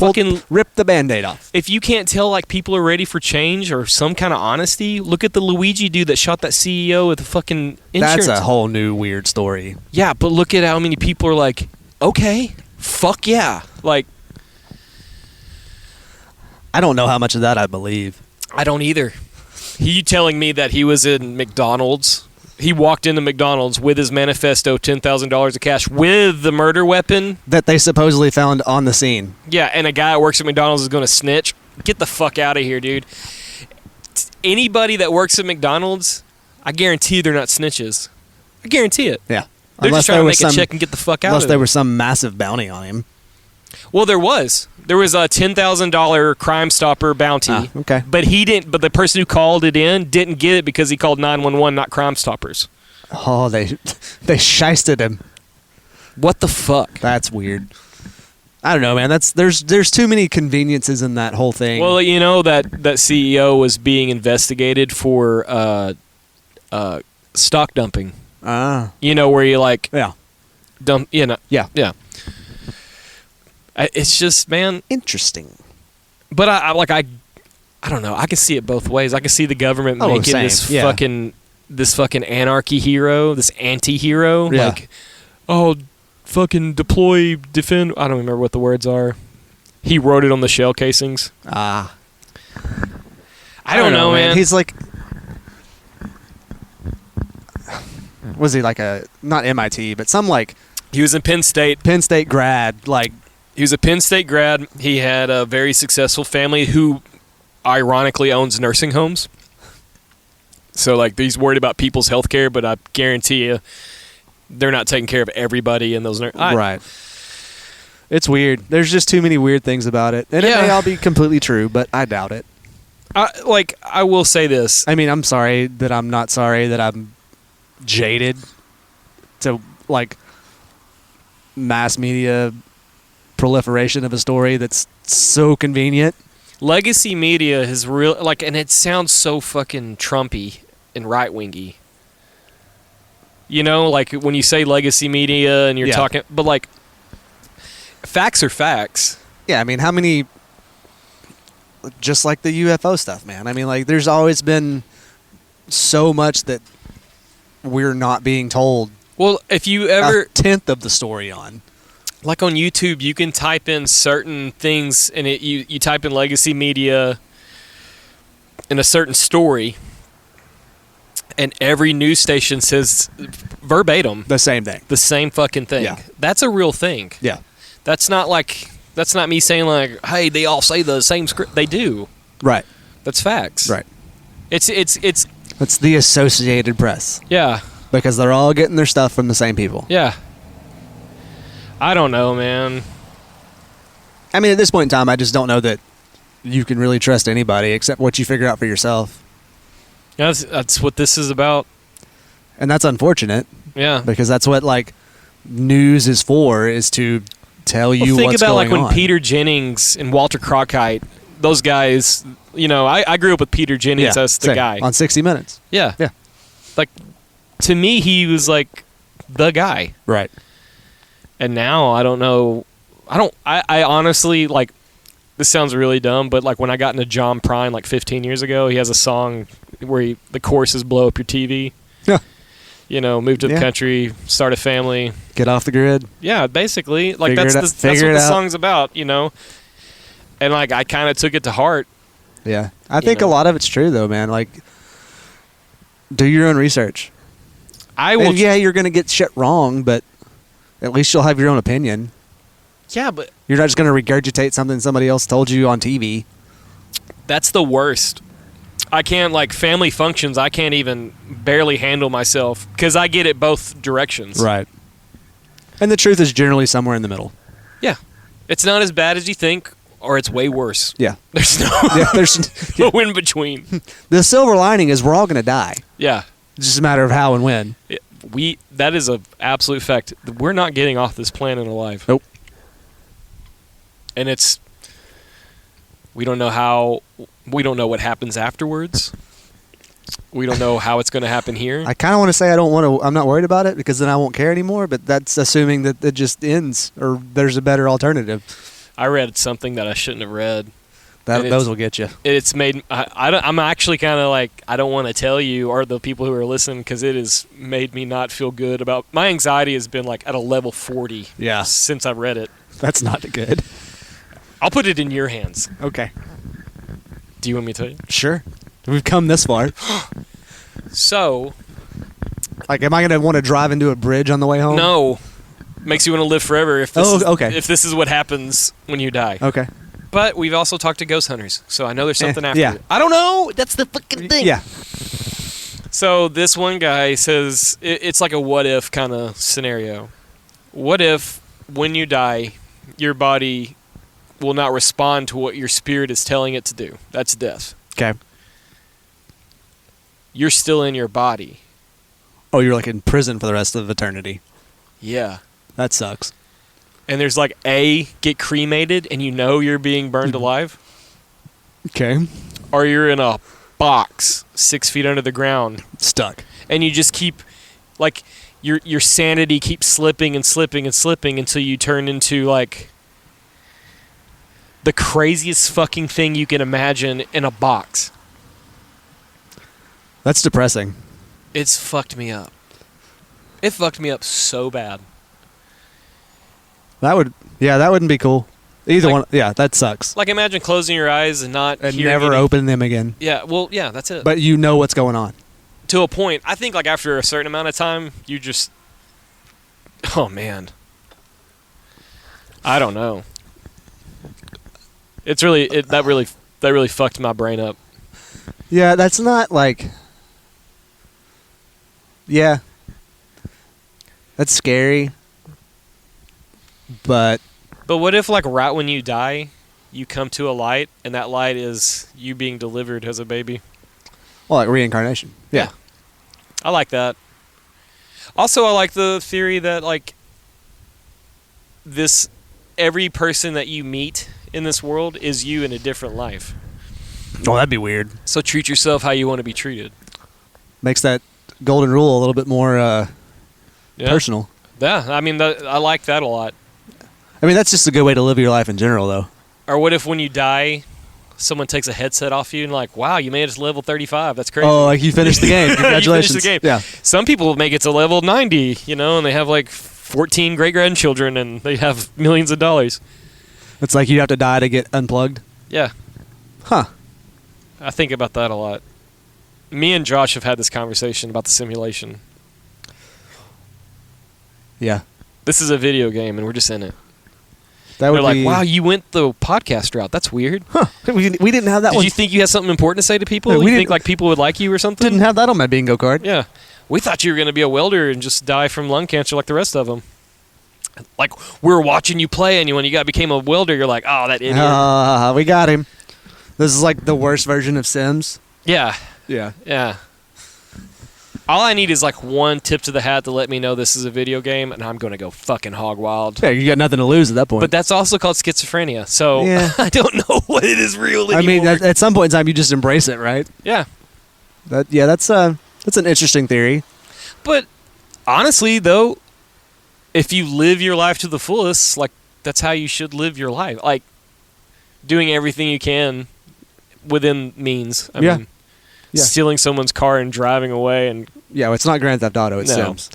B: Rip the Band-Aid off.
A: If you can't tell, like, people are ready for change or some kind of honesty, look at the Luigi dude that shot that CEO with the fucking insurance.
B: That's a whole new weird story.
A: Yeah, but look at how many people are like, okay, fuck yeah. Like,
B: I don't know how much of that I believe.
A: I don't either. You telling me that he was in McDonald's? He walked into McDonald's with his manifesto, $10,000 of cash, with the murder weapon
B: that they supposedly found on the scene.
A: Yeah, and a guy that works at McDonald's is going to snitch. Get the fuck out of here, dude. Anybody that works at McDonald's, I guarantee they're not snitches. I guarantee it.
B: Yeah.
A: They're just trying to make a check and get the fuck out of it.
B: Unless there was some massive bounty on him.
A: Well, there was. There was a $10,000 Crime Stopper bounty.
B: Okay.
A: But he didn't. But the person who called it in didn't get it because he called 911, not Crime Stoppers.
B: Oh, they shysted him.
A: What the fuck?
B: That's weird. I don't know, man. There's too many conveniences in that whole thing.
A: Well, you know that CEO was being investigated for stock dumping. You know where you like dump. You know. Yeah. It's just, man,
B: interesting.
A: But I don't know. I can see it both ways. I can see the government making this fucking anarchy hero, this anti-hero.
B: Yeah.
A: Like, oh, fucking deploy, defend. I don't remember what the words are. He wrote it on the shell casings.
B: I
A: don't know, man.
B: He's like, was he like a not MIT, but some like
A: He was in Penn State.
B: Penn State grad, like
A: He was a Penn State grad. He had a very successful family who ironically owns nursing homes. So, like, he's worried about people's health care, but I guarantee you they're not taking care of everybody in those
B: right. It's weird. There's just too many weird things about it. And it
A: Yeah.
B: may all be completely true, but I doubt it.
A: I will say this.
B: I mean, I'm sorry that I'm not sorry that I'm jaded to, like, mass media proliferation of a story that's so convenient.
A: Legacy media has and it sounds so fucking Trumpy and right-wingy. You know, like when you say legacy media and you're talking, but like, facts are facts.
B: Yeah, I mean, how many, just like the UFO stuff, man. I mean, like, there's always been so much that we're not being told
A: Well, if you ever,
B: a tenth of the story on.
A: like on YouTube, you can type in certain things and you type in legacy media in a certain story, and every news station says verbatim
B: The same thing.
A: the same fucking thing.
B: Yeah.
A: That's a real thing.
B: Yeah.
A: That's not me saying like, hey, they all say the same script. They do.
B: Right.
A: That's facts.
B: Right.
A: It's
B: It's the Associated Press.
A: yeah.
B: Because they're all getting their stuff from the same people.
A: Yeah. I don't know, man.
B: I mean, at this point in time, I just don't know that you can really trust anybody except what you figure out for yourself.
A: That's what this is about.
B: And that's unfortunate
A: Yeah.
B: because that's what, like, news is for, is to tell you
A: Think
B: what's
A: about
B: going
A: like when
B: on.
A: Peter Jennings and Walter Cronkite, those guys, you know, I grew up with Peter Jennings as the
B: same.
A: guy.
B: On 60 Minutes.
A: Yeah.
B: Yeah.
A: Like, to me, he was like the guy.
B: Right.
A: And now I don't know. I honestly, like, this sounds really dumb, but like when I got into John Prine like 15 years ago, he has a song where the chorus is blow up your TV.
B: Yeah.
A: You know, move to the
B: Yeah.
A: country, start a family.
B: Get off the grid.
A: Yeah, basically. Like
B: Figure
A: that's
B: it out-
A: what
B: figure it
A: the
B: out.
A: song's about, you know. And like I kind of took it to heart.
B: Yeah. I think
A: know.
B: a lot of it's true, though, man. Like, do your own research.
A: I will.
B: And yeah, you're going to get shit wrong, but at least you'll have your own opinion.
A: Yeah, but
B: You're not just going to regurgitate something somebody else told you on TV.
A: that's the worst. I can't, like, family functions, I can't even barely handle myself because I get it both directions.
B: Right. And the truth is generally somewhere in the middle.
A: Yeah. It's not as bad as you think, or it's way worse.
B: Yeah.
A: There's no,
B: Yeah, there's
A: no in between.
B: the silver lining is we're all going to die.
A: Yeah.
B: It's just a matter of how and when.
A: That is an absolute fact. We're not getting off this planet alive.
B: Nope.
A: And we don't know what happens afterwards. We don't know how it's going to happen here.
B: I kind of want to say I'm not worried about it because then I won't care anymore, but that's assuming that it just ends or there's a better alternative.
A: I read something that I shouldn't have read.
B: Those will get you.
A: It's made I'm actually kind of like, I don't want to tell you or the people who are listening because it has made me not feel good about my anxiety has been like at a level 40
B: Yeah.
A: since I've read it.
B: That's not good.
A: I'll put it in your hands.
B: Okay.
A: Do you want me to tell you?
B: Sure. We've come this far.
A: So,
B: Like, am I going to want to drive into a bridge on the way home?
A: no. Makes you want to live forever if this
B: okay.
A: if this is what happens when you die.
B: Okay.
A: But we've also talked to ghost hunters, so I know there's something after
B: yeah.
A: it. I don't know. That's the fucking thing.
B: Yeah.
A: So this one guy says it's like a what if kind of scenario. What if when you die, your body will not respond to what your spirit is telling it to do? That's death.
B: Okay.
A: You're still in your body.
B: Oh, you're like in prison for the rest of eternity.
A: Yeah.
B: That sucks.
A: And there's like get cremated and you know you're being burned alive.
B: Okay.
A: Or you're in a box 6 feet under the ground
B: Stuck.
A: and you just keep like your sanity keeps slipping and slipping and slipping until you turn into like the craziest fucking thing you can imagine in a box.
B: That's depressing.
A: It's fucked me up. It fucked me up so bad.
B: That wouldn't be cool. Either
A: Like-
B: one. Yeah, that sucks.
A: Like imagine closing your eyes and not
B: And
A: hearing
B: never
A: any-
B: open them again.
A: Yeah, well, yeah, that's it.
B: But you know what's going on.
A: to a point. I think like after a certain amount of time, you just, oh man, I don't know. It's really that really fucked my brain up.
B: Yeah, that's not like. Yeah. That's scary. But
A: what if like right when you die, you come to a light, and that light is you being delivered as a baby?
B: well, like reincarnation. Yeah.
A: I like that. Also, I like the theory that like every person that you meet in this world is you in a different life.
B: Oh, that'd be weird.
A: So treat yourself how you want to be treated.
B: Makes that golden rule a little bit more
A: Yeah.
B: personal.
A: Yeah, I mean, I like that a lot.
B: I mean, that's just a good way to live your life in general, though.
A: Or what if when you die, someone takes a headset off you and like, wow, you made it to level 35. That's crazy.
B: Oh, like you finished the game. Congratulations.
A: You finished the game.
B: Yeah.
A: Some people make it to level 90, and they have like 14 great-grandchildren and they have millions of dollars.
B: It's like you have to die to get unplugged.
A: Yeah.
B: Huh.
A: I think about that a lot. Me and Josh have had this conversation about the simulation.
B: Yeah.
A: This is a video game and we're just in it.
B: That would
A: They're like,
B: be,
A: wow, you went the podcast route. That's weird.
B: Huh. We didn't have that
A: Did
B: one.
A: you think you had something important to say to people?
B: Yeah, we
A: you
B: didn't-
A: think like people would like you or something?
B: Didn't have that on my bingo card.
A: Yeah. We thought you were going to be a welder and just die from lung cancer like the rest of them. Like, we were watching you play, and when you became a welder, you're like, oh, that idiot.
B: We got him. This is like the worst version of Sims.
A: Yeah.
B: Yeah.
A: Yeah. All I need is like one tip to the hat to let me know this is a video game, and I'm going to go fucking hog wild.
B: Yeah, you got nothing to lose at that point.
A: But that's also called schizophrenia, so
B: Yeah.
A: I don't know what it is real anymore.
B: I mean, at some point in time, you just embrace it, right?
A: Yeah.
B: That's an interesting theory.
A: But honestly, though, if you live your life to the fullest, like, that's how you should live your life. Like, doing everything you can within means. I mean,
B: Yeah.
A: stealing someone's car and driving away and...
B: Yeah, it's not Grand Theft Auto, it's
A: No.
B: Sims.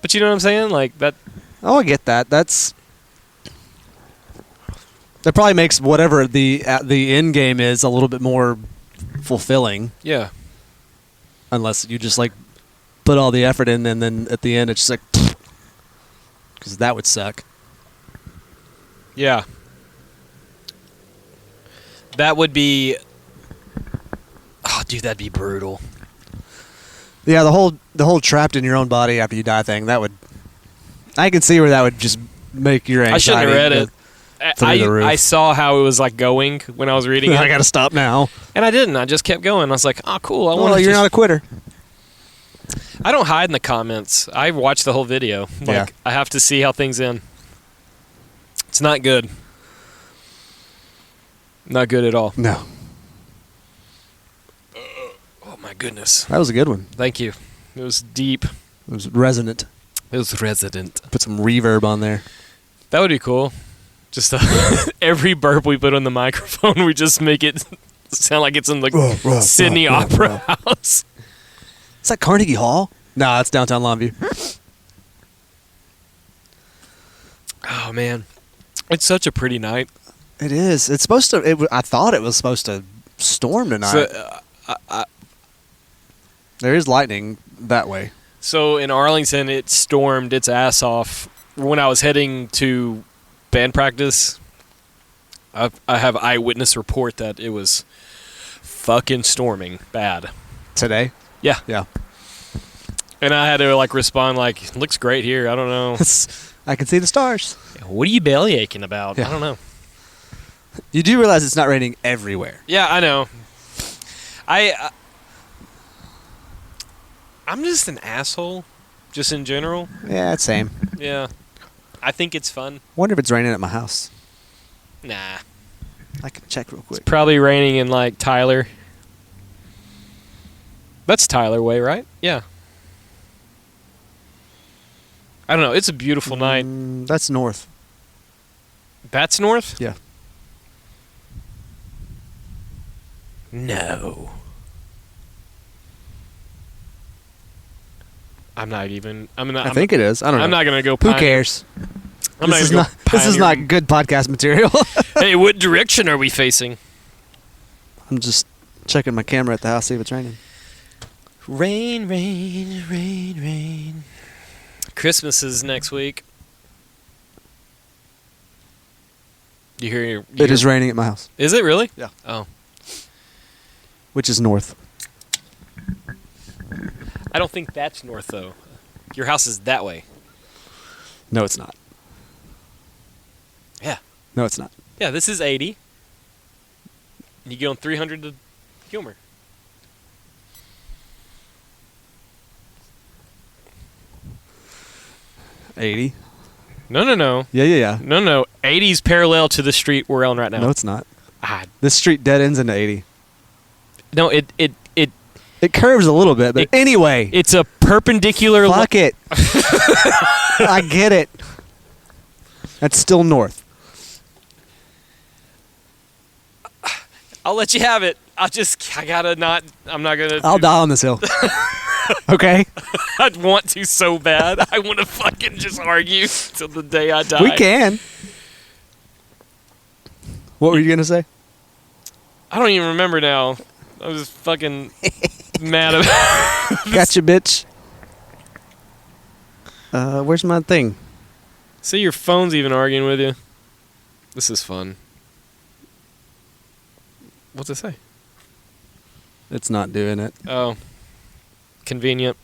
A: But you know what I'm saying? Like, that...
B: Oh, I get that. That probably makes whatever the end game is a little bit more fulfilling,
A: Yeah.
B: unless you just like put all the effort in and then at the end it's just like, because that would suck.
A: Yeah. That would be... Oh, dude, that'd be brutal.
B: Yeah, the whole trapped in your own body after you die thing, that would, I can see where that would just make your anxiety.
A: I shouldn't have read it.
B: through the roof.
A: I saw how it was like going when I was reading it.
B: I gotta stop now.
A: And I didn't. I just kept going. I was like, oh, cool.
B: Well, you're not a quitter.
A: I don't hide in the comments. I watch the whole video. Like,
B: Yeah.
A: I have to see how things end. It's not good. Not good at all.
B: No.
A: Oh, my goodness.
B: That was a good one.
A: Thank you. It was deep.
B: It was resonant.
A: It was resident.
B: Put some reverb on there.
A: That would be cool. Just every burp we put on the microphone, we just make it sound like it's in the Sydney Opera House.
B: Is that Carnegie Hall? Nah, it's downtown Longview.
A: Oh, man. It's such a pretty night.
B: It is. It's supposed to. I thought it was supposed to storm tonight. There is lightning that way.
A: So in Arlington, it stormed its ass off. When I was heading to band practice, I have eyewitness report that it was fucking storming bad.
B: Today?
A: Yeah.
B: Yeah.
A: And I had to like respond like, looks great here. I don't know.
B: I can see the stars.
A: What are you belly aching about?
B: Yeah.
A: I don't know.
B: You do realize it's not raining everywhere.
A: Yeah, I know. I'm just an asshole, just in general.
B: Yeah, it's same.
A: Yeah. I think it's fun.
B: Wonder if it's raining at my house.
A: Nah.
B: I can check real quick.
A: Probably raining in like Tyler. That's Tyler way, right? Yeah. I don't know. It's a beautiful night.
B: That's north.
A: That's north?
B: Yeah.
A: No. I'm not even.
B: I think it is. I don't know.
A: I'm not gonna go.
B: Who cares?
A: I'm
B: This
A: not gonna go.
B: is
A: pioneer-
B: not good podcast material.
A: Hey, what direction are we facing?
B: I'm just checking my camera at the house, see if it's raining.
A: Rain, rain, rain, rain. Christmas is next week. You hear?
B: It is raining at my house,
A: Is it really?
B: Yeah.
A: Oh,
B: which is north.
A: I don't think that's north though. Your house is that way.
B: No, it's not.
A: Yeah.
B: No, it's not.
A: Yeah, this is 80. You get on 300 to Gilmer.
B: $80.
A: No.
B: Yeah.
A: No. 80's parallel to the street we're on right now.
B: No, it's not.
A: Ah,
B: This street dead ends into 80.
A: no, it
B: It curves a little bit, but anyway.
A: it's a perpendicular.
B: Fuck it. I get it. That's still north.
A: I'll let you have it. I'm not gonna.
B: I'll die on this hill. Okay?
A: I'd want to so bad. I want to fucking just argue till the day I die.
B: We can. What were you going to say?
A: I don't even remember now. I was fucking mad about.
B: Gotcha, bitch. Where's my thing?
A: See, your phone's even arguing with you. This is fun. What's it say?
B: It's not doing it.
A: Oh, convenient.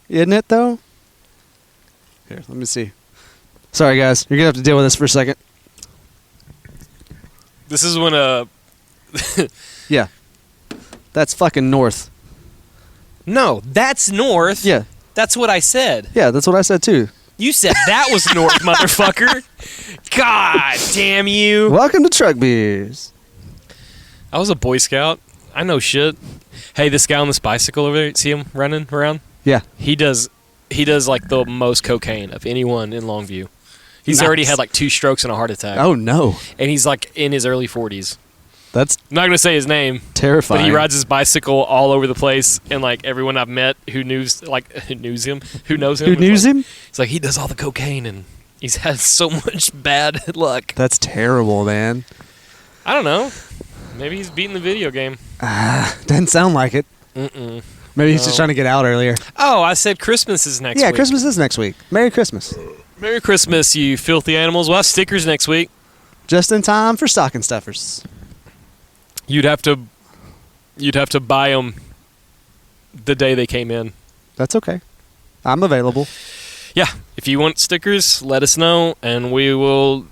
B: Isn't it, though? Here, let me see. Sorry, guys. You're going to have to deal with this for a second.
A: This is when
B: Yeah. That's fucking north.
A: No, that's north.
B: Yeah.
A: That's what I said.
B: Yeah, that's what I said, too.
A: You said that was north, motherfucker. God damn you.
B: Welcome to Truck Beers.
A: I was a Boy Scout. I know shit. Hey, this guy on this bicycle over there, see him running around?
B: Yeah.
A: He does like the most cocaine of anyone in Longview. He's
B: Nice.
A: already had like 2 strokes and a heart attack.
B: Oh, no.
A: And he's like in his early 40s.
B: That's
A: I'm not going to say his name,
B: terrifying.
A: but he rides his bicycle all over the place. And like everyone I've met who knows him.
B: Who knows him?
A: It's like he does all the cocaine and he's had so much bad luck.
B: That's terrible, man.
A: I don't know. Maybe he's beating the video game.
B: Doesn't sound like it.
A: Mm-mm.
B: Maybe he's just
A: No.
B: trying to get out earlier.
A: Oh, I said Christmas is next
B: Yeah,
A: week.
B: Christmas is next week. Merry Christmas.
A: Merry Christmas, you filthy animals. We'll have stickers next week.
B: Just in time for stocking stuffers.
A: You'd have to buy them the day they came in.
B: That's okay. I'm available.
A: Yeah, if you want stickers, let us know, and we'll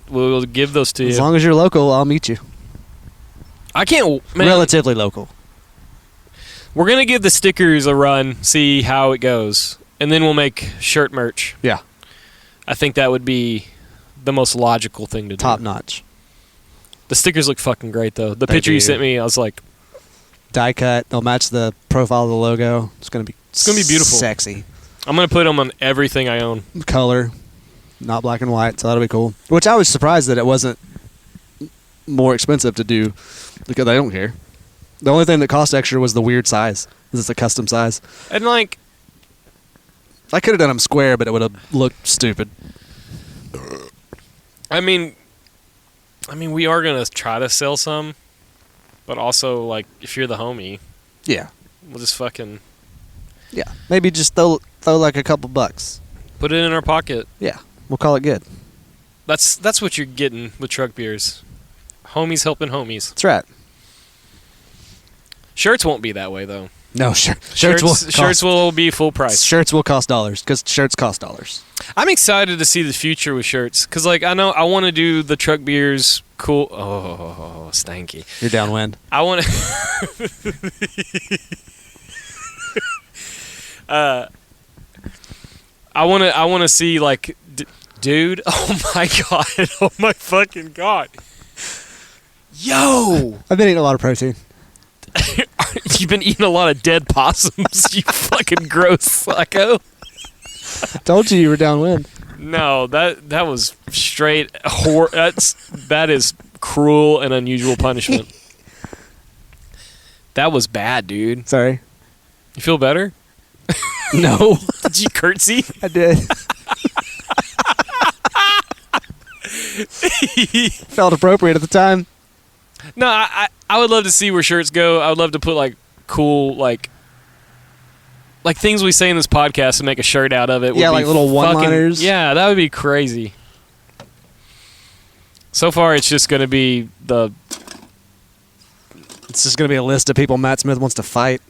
A: give those to you.
B: As long as you're local, I'll meet you.
A: I can't, man.
B: Relatively local.
A: We're gonna give the stickers a run, see how it goes, and then we'll make shirt merch.
B: Yeah.
A: I think that would be the most logical thing to do.
B: Top notch.
A: The stickers look fucking great, though. The
B: They
A: picture you
B: do.
A: sent me, I was like,
B: Die cut. They'll match the profile of the logo. It's gonna be
A: beautiful.
B: Sexy.
A: I'm gonna put them on everything I own.
B: Color. Not black and white, so that'll be cool. Which I was surprised that it wasn't more expensive to do because they don't care. The only thing that cost extra was the weird size. This is a custom size.
A: And like,
B: I could have done them square, but it would have looked stupid.
A: I mean, we are gonna try to sell some, but also like, if you're the homie,
B: Yeah.
A: we'll just fucking
B: Yeah. Maybe just throw like a couple bucks.
A: put it in our pocket.
B: Yeah. We'll call it good.
A: That's what you're getting with truck beers. Homies helping homies.
B: That's right.
A: Shirts won't be that way though.
B: No, shirts
A: Shirts will be full price.
B: Shirts will cost dollars because shirts cost dollars.
A: I'm excited to see the future with shirts because, like, I know I want to do the truck beers cool. Oh, stanky.
B: You're downwind.
A: I want to. I want to see like, dude. Oh my god. Oh my fucking god. Yo,
B: I've been eating a lot of protein.
A: you've been eating a lot of dead possums. You fucking gross psycho.
B: Told you were downwind.
A: No, that was straight that is cruel and unusual punishment. That was bad, dude.
B: Sorry.
A: You feel better?
B: No.
A: Did you curtsy?
B: I did. Felt appropriate at the time.
A: No, I would love to see where shirts go. I would love to put like cool like like things we say in this podcast and make a shirt out of it.
B: Yeah,
A: would
B: like
A: be
B: little
A: fucking-
B: one-liners.
A: Yeah, that would be crazy. So far, it's just going to be the.
B: It's just gonna be a list of people Matt Smith wants to fight.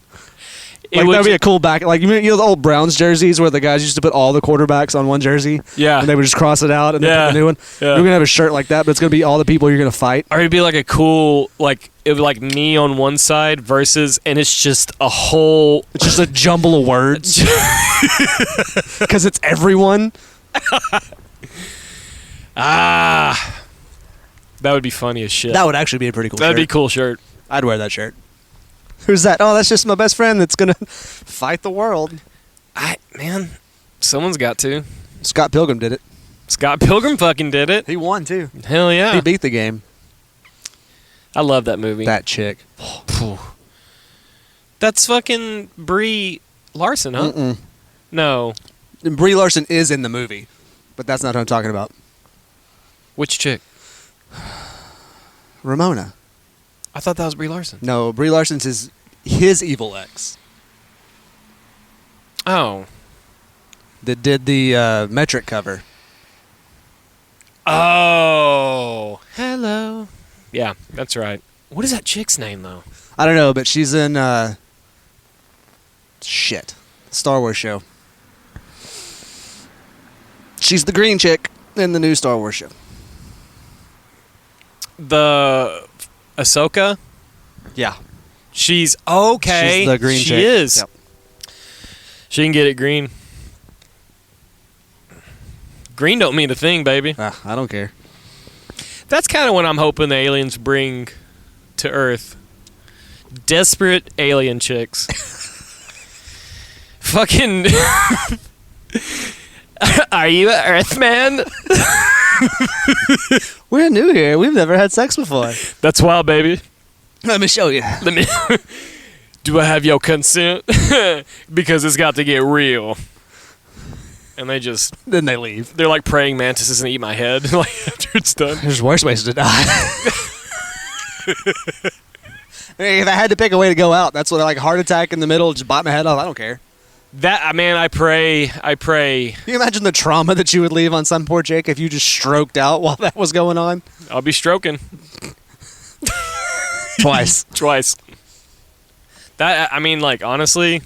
A: It
B: Like
A: would
B: that'd be
A: ju-
B: a cool back. Like you know the old Browns jerseys where the guys used to put all the quarterbacks on one jersey.
A: Yeah.
B: And they would just cross it out and then
A: Yeah.
B: put the new one.
A: Yeah.
B: You're gonna have a shirt like that, but it's gonna be all the people you're gonna fight.
A: Or it'd be like a cool, like, it would be like me on one side versus, and it's just a whole.
B: It's just a jumble of words because it's everyone.
A: That would be funny as shit.
B: That would actually be a pretty cool.
A: That'd
B: shirt.
A: be a cool shirt.
B: I'd wear that shirt. Who's that? Oh, that's just my best friend that's gonna fight the world.
A: Man, someone's got to.
B: Scott Pilgrim did it.
A: Scott Pilgrim fucking did it.
B: He won too.
A: Hell yeah.
B: He beat the game.
A: I love that movie.
B: That chick.
A: That's fucking Brie Larson, huh?
B: Mm-mm.
A: No.
B: And Brie Larson is in the movie, but that's not what I'm talking about.
A: Which chick?
B: Ramona.
A: I thought that was Brie Larson.
B: No, Brie Larson's his evil ex
A: Oh.
B: that did the Metric cover.
A: Oh. Hello. Yeah, that's right. What is that chick's name, though?
B: I don't know, but she's in Star Wars show. She's the green chick in the new Star Wars show.
A: The Ahsoka?
B: Yeah.
A: She's okay.
B: She's the green
A: she
B: chick.
A: is.
B: Yep.
A: She can get it green. Green don't mean a thing, baby.
B: I don't care.
A: That's kind of what I'm hoping the aliens bring to Earth. Desperate alien chicks. Fucking. Are you an Earthman?
B: We're new here. We've never had sex before.
A: That's wild, baby.
B: Let me show you.
A: Let me. Do I have your consent? Because it's got to get real. And they just.
B: Then they leave.
A: They're like praying mantises and eat my head like after it's done.
B: There's worse ways to die. If I had to pick a way to go out, that's what like heart attack in the middle, just bite my head off. I don't care.
A: That man, I pray.
B: Can you imagine the trauma that you would leave on some poor chick if you just stroked out while that was going on?
A: I'll be stroking
B: Twice.
A: twice. That I mean, like honestly,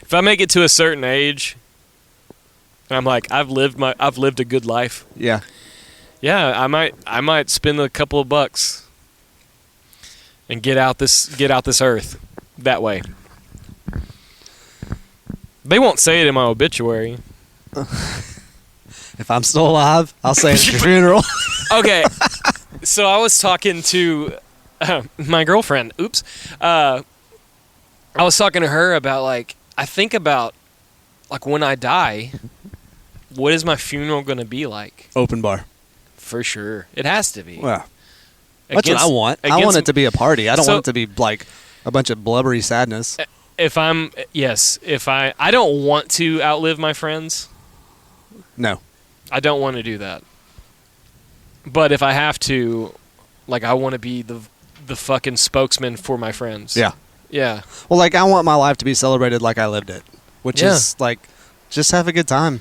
A: if I make it to a certain age, and I'm like, I've lived a good life.
B: Yeah.
A: Yeah, I might spend a couple of bucks and get out this earth that way. They won't say it in my obituary.
B: If I'm still alive, I'll say it at your funeral.
A: Okay, so I was talking to my girlfriend. Oops. I was talking to her about like I think about like when I die, what is my funeral going to be like?
B: Open bar.
A: For sure, it has to be.
B: Well, that's what I want. I want it to be a party. I don't want it to be like a bunch of blubbery sadness.
A: If I don't want to outlive my friends.
B: No.
A: I don't want to do that. But if I have to, like, I want to be the fucking spokesman for my friends.
B: Yeah.
A: Yeah.
B: Well, like, I want my life to be celebrated like I lived it, which
A: Yeah.
B: is, like, just have a good time.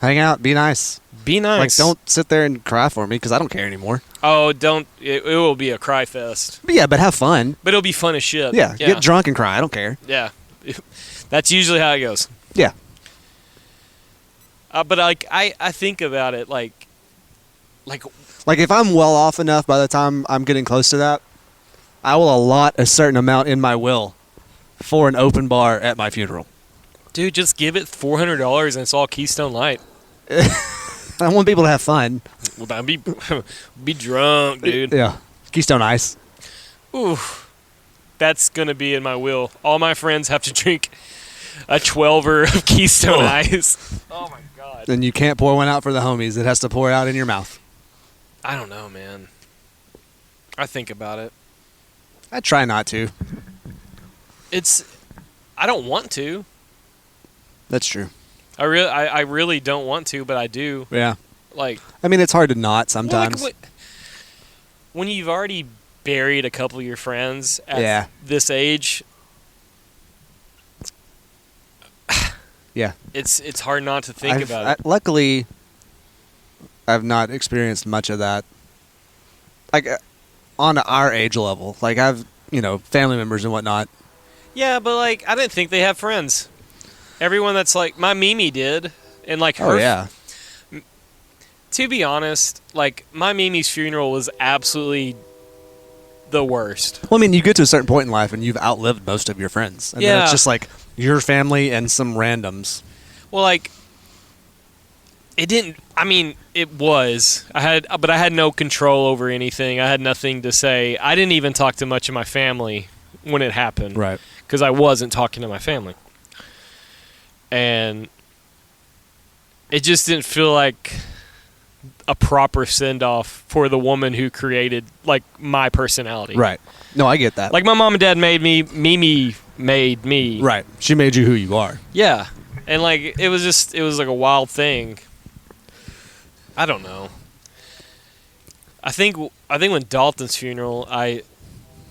B: Hang out. Be nice.
A: Be nice.
B: Like, don't sit there and cry for me because I don't care anymore.
A: Oh, don't. It will be a cry fest.
B: But yeah, but have fun.
A: But it'll be fun as shit.
B: Yeah. Get drunk and cry. I don't care.
A: Yeah. That's usually how it goes.
B: Yeah.
A: But, like, I think about it, like,
B: Like, if I'm well off enough by the time I'm getting close to that, I will allot a certain amount in my will for an open bar at my funeral.
A: dude, just give it $400 and it's all Keystone Light.
B: I want people to have fun.
A: Well, that'd be drunk, dude.
B: Yeah. Keystone Ice.
A: Ooh, that's gonna be in my will. All my friends have to drink a 12er of Keystone Ice. Oh my god.
B: Then you can't pour one out for the homies. It has to pour out in your mouth.
A: I don't know, man. I think about it.
B: I try not to.
A: I don't want to.
B: That's true.
A: I really don't want to, but I do.
B: Yeah.
A: Like,
B: I mean, it's hard to not
A: well,
B: sometimes.
A: like, when you've already buried a couple of your friends at
B: Yeah.
A: this age,
B: Yeah.
A: It's hard not to think about it.
B: Luckily, I've not experienced much of that. Like on our age level, like I've family members and whatnot.
A: Yeah, but like I didn't think they have friends. Everyone that's like my Mimi did, and like her.
B: Oh yeah.
A: To be honest, like my Mimi's funeral was absolutely the worst.
B: Well, I mean, you get to a certain point in life and you've outlived most of your friends, and then
A: Yeah.
B: it's just like your family and some randoms.
A: Well, like it didn't. I mean, it was. But I had no control over anything. I had nothing to say. I didn't even talk to much of my family when it happened,
B: Right.
A: because I wasn't talking to my family, and it just didn't feel like a proper send-off for the woman who created like my personality.
B: Right. No, I get that.
A: Like my mom and dad made me. Mimi made me.
B: right. She made you who you are.
A: Yeah, and like it was like a wild thing. I don't know. I think when Dalton's funeral, I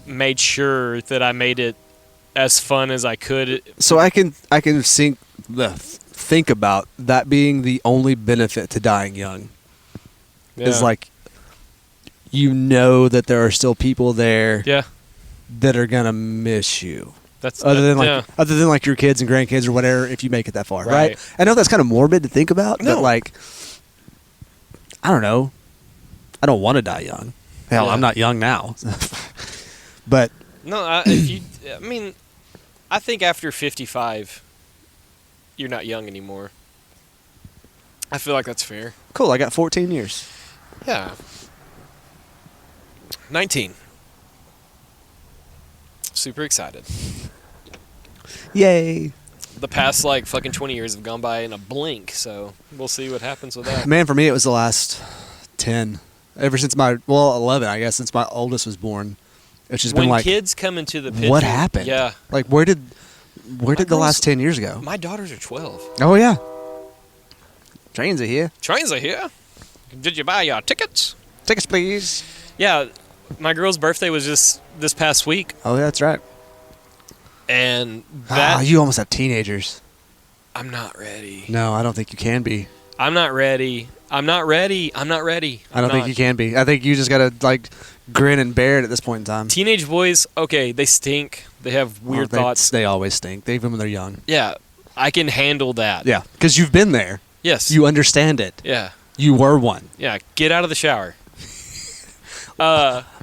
A: made sure that I made it as fun as I could.
B: So I can think about that being the only benefit to dying young. Is
A: Yeah.
B: like that there are still people there
A: Yeah,
B: that are gonna miss you.
A: that's
B: Other than
A: yeah.
B: like your kids and grandkids or whatever, if you make it that far, right?
A: Right.
B: I know that's kind of morbid to think about,
A: No.
B: but like, I don't know. I don't want to die young. Hell,
A: Yeah.
B: I'm not young now. But
A: No, I mean, I think after 55, you're not young anymore. I feel like that's fair.
B: cool, I got 14 years.
A: Yeah. 19. Super excited.
B: Yay.
A: The past like fucking 20 years have gone by in a blink, so we'll see what happens with that.
B: Man, for me, it was the last 10. Ever since 11, I guess, since my oldest was born. It's just
A: When
B: been like,
A: kids come into the picture,
B: what happened?
A: Yeah.
B: Like, where did the
A: girls-
B: last 10 years go?
A: My daughters are 12.
B: Oh, yeah. Trains are here.
A: Trains are here. Did you buy your tickets?
B: Tickets, please.
A: Yeah, my girl's birthday was just this past week,
B: Oh, yeah, that's right.
A: and that
B: You almost have teenagers.
A: I'm not ready.
B: No, I don't think you can be.
A: I'm not ready. I'm not ready. I'm not ready.
B: I don't think you can be. I think you just gotta like grin and bear it at this point in time.
A: Teenage boys, okay, they stink. They have weird thoughts.
B: They always stink. They even when they're young.
A: Yeah, I can handle that.
B: Yeah, because you've been there.
A: Yes.
B: You understand it.
A: Yeah.
B: You were one.
A: Yeah. Get out of the shower.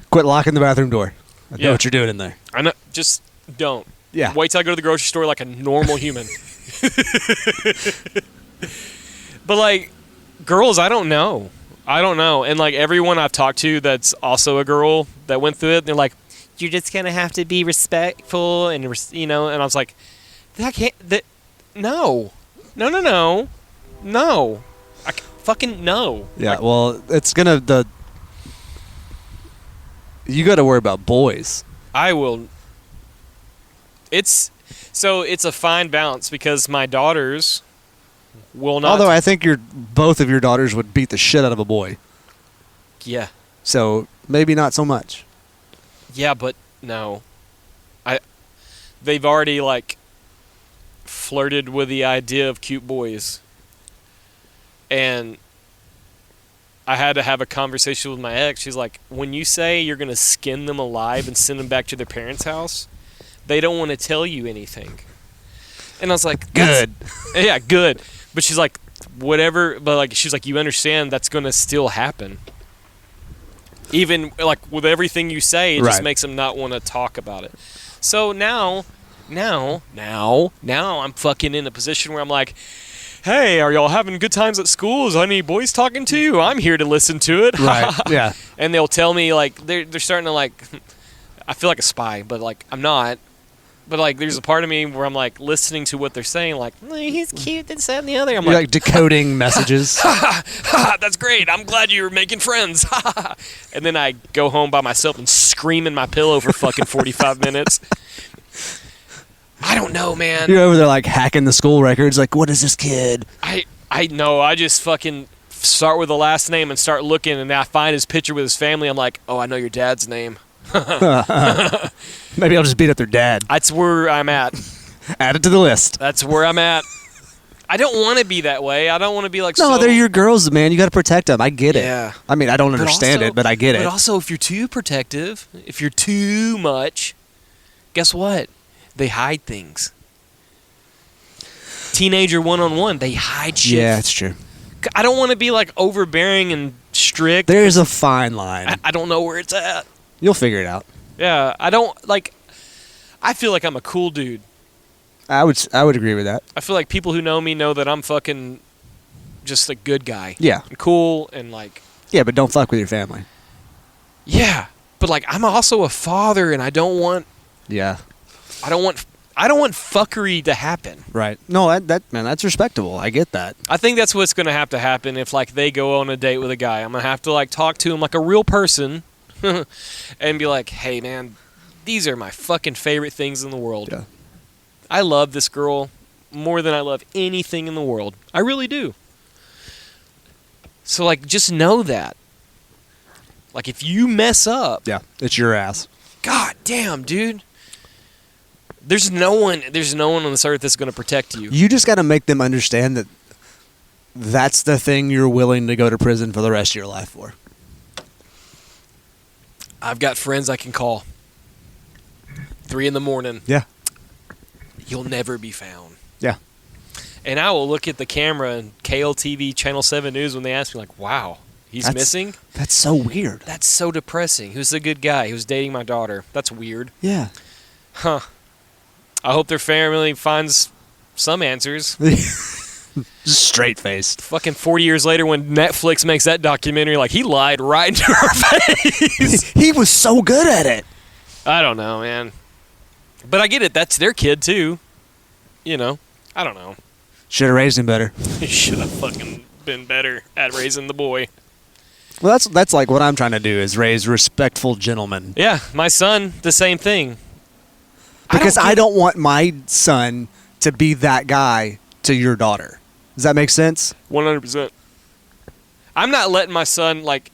B: Quit locking the bathroom door. I know
A: Yeah.
B: what you're doing in there.
A: I know. Just don't.
B: Yeah.
A: Wait till I go to the grocery store like a normal human. But like, girls, I don't know. And like everyone I've talked to that's also a girl that went through it, they're like, you're just gonna have to be respectful and And I was like, that can't. That no. Fucking no.
B: Yeah.
A: Like,
B: Well, it's gonna You got to worry about boys.
A: I will. It's a fine balance because my daughters will not.
B: Although I think both of your daughters would beat the shit out of a boy.
A: Yeah.
B: So maybe not so much.
A: Yeah, but no. They've already like flirted with the idea of cute boys. And I had to have a conversation with my ex. She's like, when you say you're going to skin them alive and send them back to their parents' house, they don't want to tell you anything. And I was like,
B: Good.
A: Yeah, good. But she's like, whatever. But like, she's like, you understand that's going to still happen. Even like with everything you say, it just
B: Right.
A: makes them not want to talk about it. So now I'm fucking in a position where I'm like, hey, are y'all having good times at school? Is any boys talking to you? I'm here to listen to it.
B: Right. Yeah.
A: And they'll tell me like they're starting to like, I feel like a spy, but like I'm not. But like there's a part of me where I'm like listening to what they're saying, like he's cute, this, that, and the other. I'm
B: You're
A: like,
B: like decoding messages.
A: that's great. I'm glad you're making friends. And then I go home by myself and scream in my pillow for fucking 45 minutes. I don't know, man.
B: You're over there like hacking the school records. Like, what is this kid?
A: I know. I just fucking start with the last name and start looking, and I find his picture with his family. I'm like, oh, I know your dad's name.
B: Maybe I'll just beat up their dad.
A: That's where I'm at.
B: Add it to the list.
A: That's where I'm at. I don't want to be that way. I don't want to be like.
B: No,
A: so,
B: they're your girls, man. You got to protect them. I get it.
A: Yeah.
B: I mean, I don't understand it, but I get it.
A: But also, if you're too protective, if you're too much, guess what? They hide things. Teenager one-on-one, they hide shit.
B: Yeah, it's true.
A: I don't want to be like overbearing and strict.
B: There's a fine line.
A: I don't know where it's at.
B: You'll figure it out.
A: Yeah, I don't like. I feel like I'm a cool dude.
B: I would agree with that.
A: I feel like people who know me know that I'm fucking just a good guy.
B: Yeah.
A: And cool and like.
B: Yeah, but don't fuck with your family.
A: Yeah, but like I'm also a father, and I don't want fuckery to happen.
B: Right. No, that man, that's respectable. I get that.
A: I think that's what's going to have to happen if like they go on a date with a guy. I'm going to have to like talk to him like a real person and be like, "Hey man, these are my fucking favorite things in the world.
B: Yeah.
A: I love this girl more than I love anything in the world. I really do." So like just know that. Like if you mess up,
B: Yeah, it's your ass.
A: god damn, dude. There's no one on this earth that's going to protect you.
B: You just got to make them understand that that's the thing you're willing to go to prison for the rest of your life for.
A: I've got friends I can call. 3 a.m.
B: Yeah.
A: You'll never be found.
B: Yeah.
A: And I will look at the camera and KLTV Channel 7 News when they ask me, like, wow, he's missing?
B: That's so weird.
A: That's so depressing. Who's the good guy? He was dating my daughter. That's weird.
B: Yeah.
A: Huh. I hope their family finds some answers.
B: Just straight faced.
A: Fucking 40 years later when Netflix makes that documentary, like, he lied right into our face.
B: He was so good at it.
A: I don't know, man. But I get it. That's their kid, too. You know. I don't know.
B: Should have raised him better.
A: He should have fucking been better at raising the boy.
B: Well, that's like what I'm trying to do is raise respectful gentlemen.
A: Yeah, my son, the same thing.
B: Because I don't want my son to be that guy to your daughter. Does that make sense?
A: 100%. I'm not letting my son, like,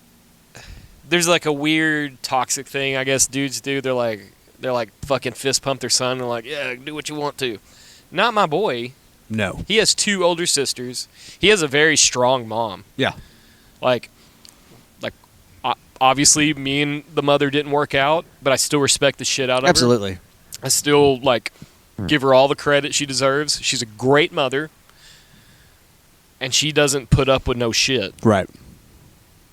A: there's like a weird toxic thing I guess dudes do. They're like fucking fist pump their son and like, yeah, do what you want to. Not my boy.
B: No.
A: He has 2 older sisters. He has a very strong mom.
B: Yeah.
A: Like obviously me and the mother didn't work out, but I still respect the shit out of her.
B: Absolutely.
A: I still like give her all the credit she deserves. She's a great mother. And she doesn't put up with no shit.
B: Right.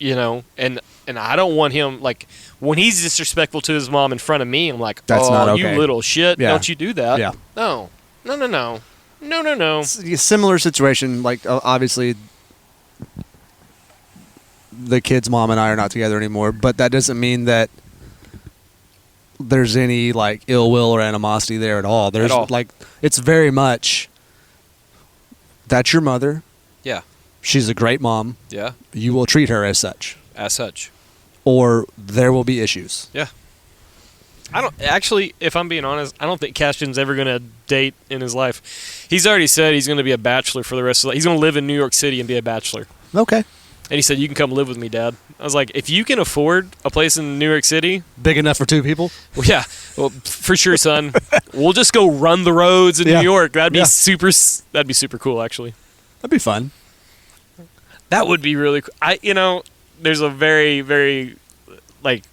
A: You know, and I don't want him, like, when he's disrespectful to his mom in front of me, I'm like,
B: That's not okay.
A: You little shit,
B: Yeah.
A: don't you do that.
B: Yeah.
A: No. No.
B: It's a similar situation, like, obviously, the kid's mom and I are not together anymore, but that doesn't mean that there's any, like, ill will or animosity there at all. There's, like, it's very much, that's your mother.
A: Yeah.
B: She's a great mom.
A: Yeah.
B: You will treat her as such.
A: As such.
B: Or there will be issues.
A: Yeah. I don't, actually, if I'm being honest, I don't think Castian's ever going to date in his life. He's already said he's going to be a bachelor for the rest of life. He's going to live in New York City and be a bachelor.
B: Okay.
A: And he said, you can come live with me, Dad. I was like, if you can afford a place in New York City.
B: Big enough for 2 people?
A: Well, yeah. Well, for sure, son. We'll just go run the roads in New York. That'd be super cool, actually.
B: That'd be fun.
A: That would be really cool. There's a very, very, like,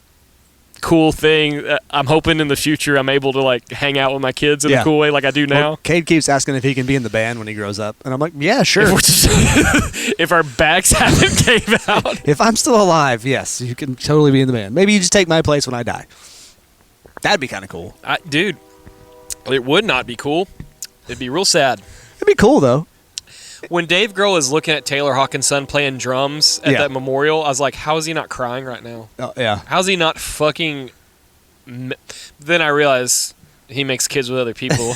A: cool thing. I'm hoping in the future I'm able to, like, hang out with my kids in a cool way like I do now.
B: Well, Cade keeps asking if he can be in the band when he grows up. And I'm like, yeah, sure.
A: If our backs haven't came out.
B: If I'm still alive, yes, you can totally be in the band. Maybe you just take my place when I die. That'd be kind of cool.
A: Dude, it would not be cool. It'd be real sad.
B: It'd be cool, though.
A: When Dave Grohl is looking at Taylor Hawkins' son playing drums at that memorial, I was like, how is he not crying right now?
B: Oh, yeah.
A: How's he not fucking... Then I realized he makes kids with other people.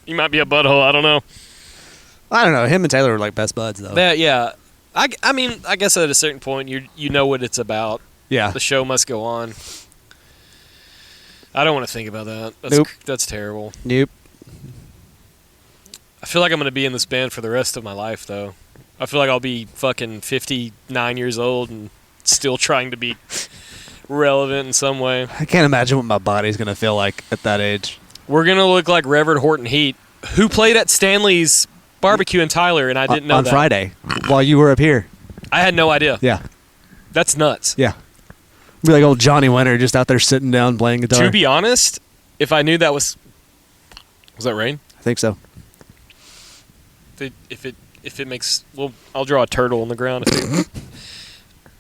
A: He might be a butthole. I don't know.
B: I don't know. Him and Taylor are like best buds, though.
A: Yeah. I mean, I guess at a certain point, you know what it's about.
B: Yeah.
A: The show must go on. I don't want to think about that. That's terrible.
B: Nope.
A: I feel like I'm going to be in this band for the rest of my life, though. I feel like I'll be fucking 59 years old and still trying to be relevant in some way.
B: I can't imagine what my body's going to feel like at that age.
A: We're going to look like Reverend Horton Heat, who played at Stanley's barbecuing Tyler, and I didn't know
B: on
A: that.
B: Friday while you were up here.
A: I had no idea.
B: Yeah,
A: That's nuts.
B: yeah. Be like old Johnny Winter just out there sitting down playing guitar.
A: To be honest, if I knew that was that rain?
B: I think so.
A: If it makes, well, I'll draw a turtle on the ground.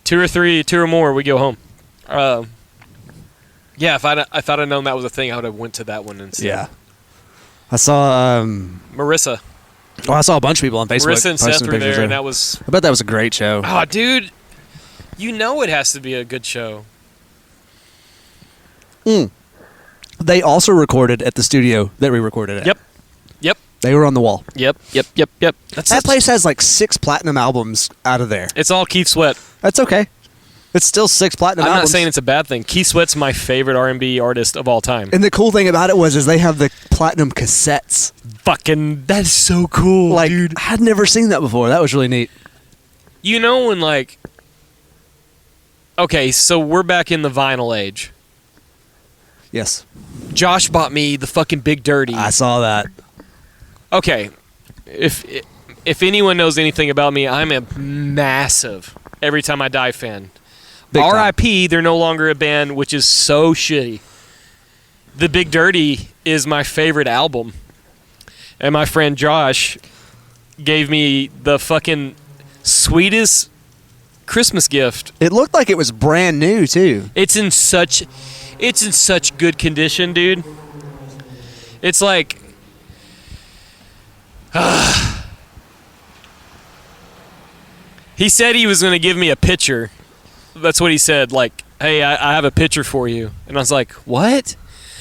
A: Two or more, we go home. Yeah, if I'd have known that was a thing, I would have went to that one instead.
B: Yeah. I saw
A: Marissa.
B: Oh, I saw a bunch of people on Facebook.
A: Marissa and
B: posting
A: Seth were
B: pictures
A: there, and that was...
B: I bet that was a great show.
A: Oh, dude. You know it has to be a good show.
B: They also recorded at the studio that we recorded at.
A: Yep.
B: They were on the wall.
A: Yep.
B: That place has like 6 platinum albums out of there.
A: It's all Keith Sweat.
B: That's okay. It's still 6 platinum
A: I'm
B: albums.
A: not saying it's a bad thing. Keith Sweat's my favorite R&B artist of all time.
B: And the cool thing about it is they have the platinum cassettes.
A: Fucking, that's so cool,
B: Like,
A: dude.
B: I had never seen that before. That was really neat.
A: You know when, like... Okay, so we're back in the vinyl age.
B: Yes.
A: Josh bought me the fucking Big Dirty.
B: I saw that.
A: Okay, if anyone knows anything about me, I'm a massive Every Time I Die fan.
B: Big time.
A: R.I.P. They're no longer a band, which is so shitty. The Big Dirty is my favorite album, and my friend Josh gave me the fucking sweetest Christmas gift.
B: It looked like it was brand new too.
A: It's in such good condition, dude. It's like he said he was going to give me a picture. That's what he said. Like, hey, I have a picture for you. And I was like, what?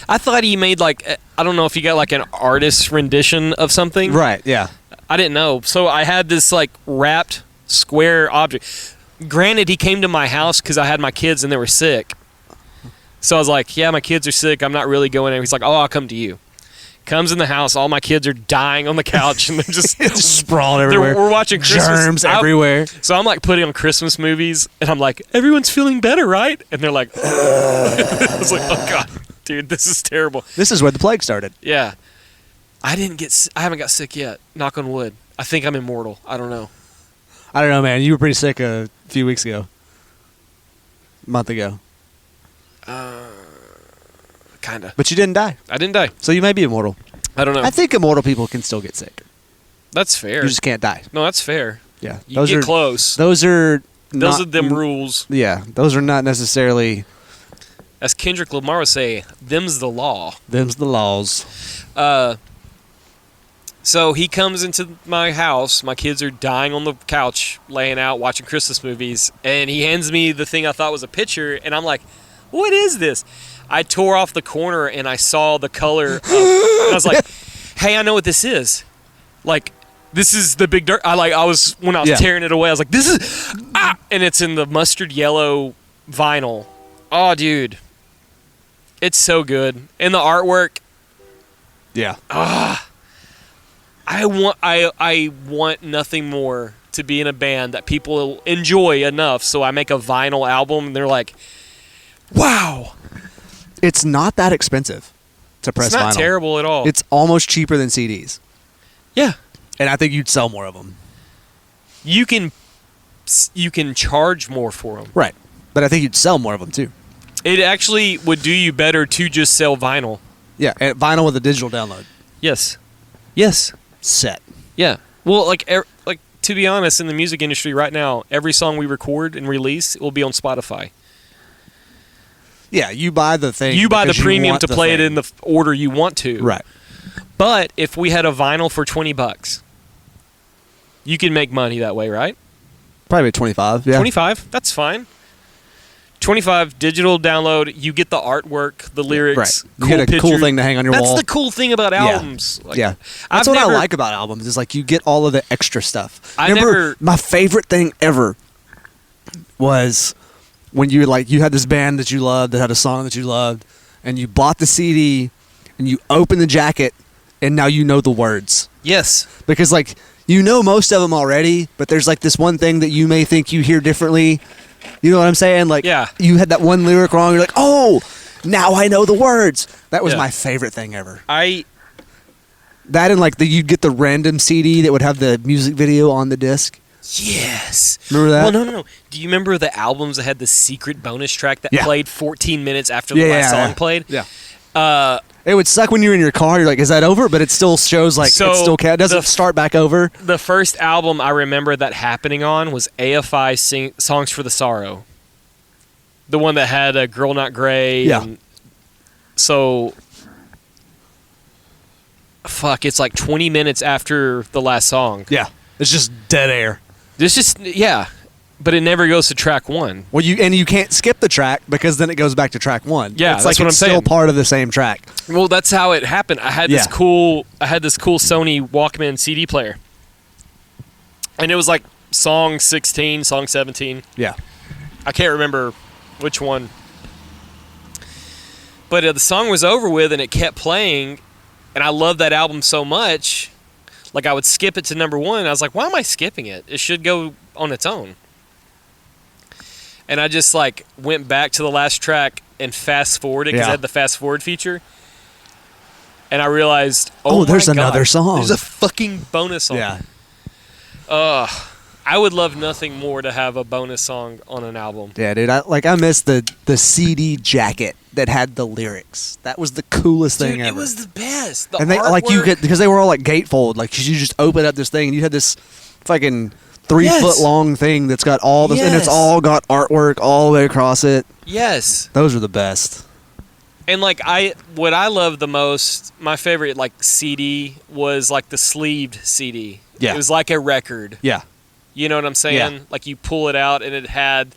A: I thought he made like, I don't know if he got like an artist's rendition of something.
B: Right, yeah.
A: I didn't know. So I had this like wrapped square object. Granted, he came to my house because I had my kids and they were sick. So I was like, yeah, my kids are sick. I'm not really going in. He's like, oh, I'll come to you. Comes in the house. All my kids are dying on the couch and they're just
B: sprawled everywhere.
A: We're watching Christmas.
B: Germs everywhere.
A: So I'm like putting on Christmas movies and I'm like, everyone's feeling better, right? And they're like, I was like, oh God, dude, this is terrible.
B: This is where the plague started.
A: Yeah. I haven't got sick yet. Knock on wood. I think I'm immortal. I don't know.
B: I don't know, man. You were pretty sick a few weeks ago. A month ago.
A: Kinda.
B: But you didn't die.
A: I didn't die.
B: So you may be immortal.
A: I don't know.
B: I think immortal people can still get sick.
A: That's fair.
B: You just can't die.
A: No, that's fair.
B: Yeah.
A: You get close.
B: Those are
A: Those are them rules.
B: Yeah. Those are not necessarily...
A: As Kendrick Lamar would say, them's the law.
B: Them's the laws.
A: So he comes into my house. My kids are dying on the couch, laying out, watching Christmas movies. And he hands me the thing I thought was a picture. And I'm like, what is this? I tore off the corner and I saw the color of, and I was like, hey, I know what this is. Like, this is the Big Dirt. When I was tearing it away, I was like, this is, and it's in the mustard yellow vinyl. Oh, dude. It's so good. And the artwork.
B: Yeah.
A: I want nothing more to be in a band that people enjoy enough so I make a vinyl album and they're like, wow.
B: It's not that expensive to press vinyl.
A: It's not terrible at all.
B: It's almost cheaper than CDs.
A: Yeah.
B: And I think you'd sell more of them.
A: You can charge more for them.
B: Right. But I think you'd sell more of them too.
A: It actually would do you better to just sell vinyl.
B: Yeah, and vinyl with a digital download.
A: Yes.
B: Set.
A: Yeah. Well, like to be honest, in the music industry right now, every song we record and release will be on Spotify.
B: Yeah, you buy the thing.
A: You buy the
B: because you
A: premium
B: want
A: to
B: the
A: play it
B: thing.
A: in the order you want to.
B: Right.
A: But if we had a vinyl for $20, you can make money that way, right?
B: Probably 25. Yeah.
A: 25, that's fine. 25 digital download. You get the artwork, the lyrics.
B: Right. You get a cool thing to hang on your
A: That's
B: wall.
A: the cool thing about albums. Like,
B: Yeah. That's what I like about albums is like you get all of the extra stuff. My favorite thing ever was when you had this band that you loved that had a song that you loved and you bought the CD and you open the jacket and now you know the words.
A: Yes.
B: Because like you know most of them already, but there's like this one thing that you may think you hear differently. You know what I'm saying? Like you had that one lyric wrong, you're like, "Oh, now I know the words." That was my favorite thing ever. That and like you'd get the random CD that would have the music video on the disc.
A: Yes.
B: Remember that?
A: Well, no. Do you remember the albums that had the secret bonus track that
B: Yeah.
A: played 14 minutes after the last song played?
B: Yeah. It would suck when you're in your car. You're like, "Is that over?" But it still shows like
A: So,
B: it still doesn't start back over.
A: The first album I remember that happening on was AFI Songs for the Sorrow. The one that had a Girl Not Grey.
B: Yeah.
A: And so, fuck, it's like 20 minutes after the last song.
B: Yeah, it's just dead air.
A: This just, yeah. But it never goes to track one.
B: Well, you can't skip the track because then it goes back to track one.
A: Yeah,
B: it's
A: that's
B: like
A: what I'm
B: it's still
A: saying.
B: part of the same track.
A: Well, that's how it happened. I had this
B: Yeah.
A: cool Sony Walkman CD player. And it was like song 16, song 17.
B: Yeah.
A: I can't remember which one. But the song was over with and it kept playing, and I loved that album so much. Like, I would skip it to number one. I was like, why am I skipping it? It should go on its own. And I just, like, went back to the last track and fast-forwarded because it had the fast-forward feature. And I realized,
B: Oh, there's
A: my God,
B: another song.
A: There's a fucking bonus song.
B: Yeah.
A: I would love nothing more to have a bonus song on an album.
B: Yeah, dude. I miss the CD jacket that had the lyrics. That was the coolest thing
A: Dude,
B: ever.
A: it was the best. The
B: and they like you
A: artwork-
B: could because they were all like gatefold. Like you just open up this thing and you had this fucking 3
A: Yes.
B: foot long thing that's got all this and it's
A: Yes.
B: all got artwork all the way across it.
A: Yes.
B: Those are the best.
A: And like what I love the most, my favorite like CD was like the sleeved CD.
B: Yeah.
A: It was like a record.
B: Yeah.
A: You know what I'm saying?
B: Yeah.
A: Like you pull it out and it had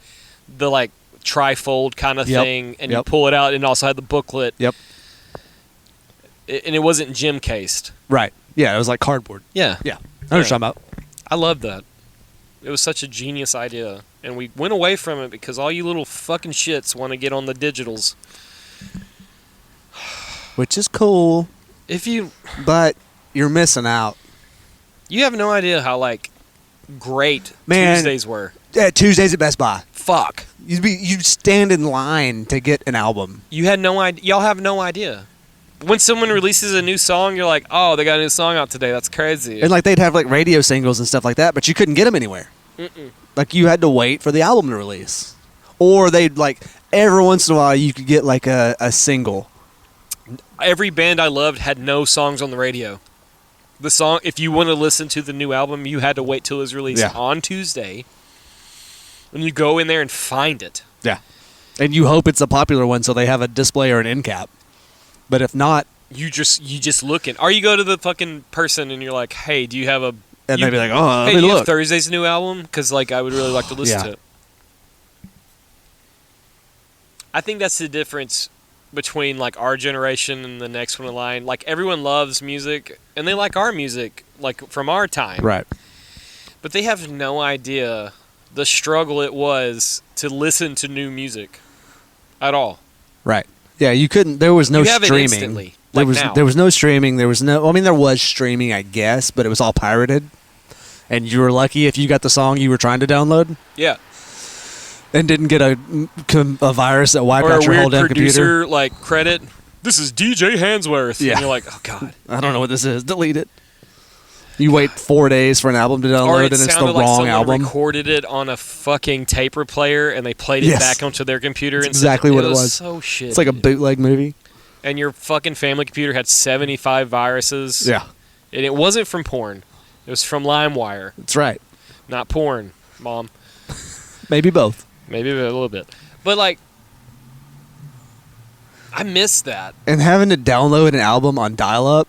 A: the like trifold kind of
B: Yep.
A: thing, and you
B: Yep.
A: pull it out and it also had the booklet.
B: Yep.
A: And it wasn't gem cased.
B: Right. Yeah, it was like cardboard.
A: Yeah.
B: Yeah. I know what you're talking about.
A: I love that. It was such a genius idea. And we went away from it because all you little fucking shits want to get on the digitals.
B: Which is cool,
A: If you
B: but you're missing out.
A: you have no idea how like great
B: Man.
A: Tuesdays were.
B: Yeah, Tuesdays at Best Buy.
A: Fuck.
B: You'd stand in line to get an album.
A: You had no idea. Y'all have no idea. When someone releases a new song, you're like, "Oh, they got a new song out today. That's crazy."
B: And like they'd have like radio singles and stuff like that, but you couldn't get them anywhere. Like you had to wait for the album to release, or they'd like every once in a while you could get like a single.
A: Every band I loved had no songs on the radio. The song, if you want to listen to the new album, you had to wait till it was released
B: Yeah.
A: on Tuesday. And you go in there and find it.
B: Yeah, and you hope it's a popular one, so they have a display or an end cap. But if not,
A: You just look in. Or you go to the fucking person and you're like, "Hey, do you have a?"
B: and
A: you-
B: they'd be like, "Oh,
A: Hey,
B: let
A: do
B: me
A: you have
B: look."
A: Thursday's new album? Because like I would really like to listen
B: Yeah.
A: to it. I think that's the difference between like our generation and the next one in line. Like everyone loves music and they like our music, like from our time.
B: Right.
A: But they have no idea the struggle it was to listen to new music at all.
B: Right. Yeah, you couldn't. There was no
A: You have it
B: streaming.
A: instantly,
B: There
A: like
B: was
A: now.
B: there was no streaming. There was no. I mean, there was streaming, I guess, but it was all pirated. And you were lucky if you got the song you were trying to download
A: Yeah.
B: and didn't get a virus that wiped
A: Or
B: out
A: a
B: your whole
A: weird
B: damn computer.
A: producer like credit. This is DJ Hansworth.
B: Yeah.
A: And you're like, oh god.
B: I don't know what this is. Delete it. You wait 4 days for an album to
A: Or
B: download,
A: it
B: and it's the
A: sounded like
B: wrong
A: someone
B: album.
A: recorded it on a fucking tape player and they played it
B: Yes.
A: back onto their computer.
B: That's
A: and
B: exactly what it was.
A: So shit.
B: It's like a bootleg movie.
A: And your fucking family computer had 75 viruses.
B: Yeah,
A: And it wasn't from porn. It was from LimeWire.
B: that's right.
A: Not porn, Mom.
B: Maybe both.
A: Maybe a little bit. But like, I miss that.
B: And having to download an album on dial-up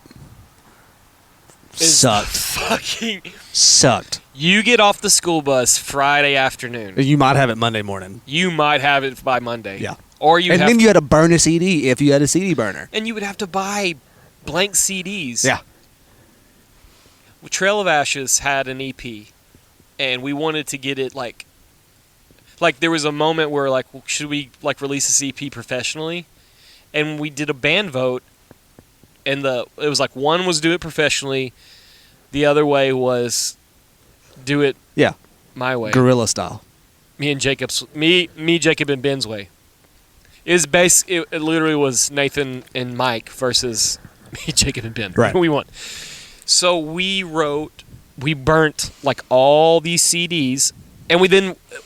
A: Is
B: sucked.
A: Fucking.
B: Sucked.
A: You get off the school bus Friday afternoon.
B: You might have it Monday morning.
A: You might have it by Monday.
B: Yeah.
A: Or you
B: And
A: have
B: then you had to burn a CD if you had a CD burner.
A: and you would have to buy blank CDs.
B: Yeah.
A: Trail of Ashes had an EP, and we wanted to get it like there was a moment where like, should we like release this EP professionally? And we did a band vote, and it was like one was do it professionally, the other way was do it
B: Yeah.
A: my way.
B: Guerrilla style.
A: Me, Jacob, and Ben's way. It literally was Nathan and Mike versus me, Jacob, and Ben.
B: Right.
A: We won. So we burnt like all these CDs, and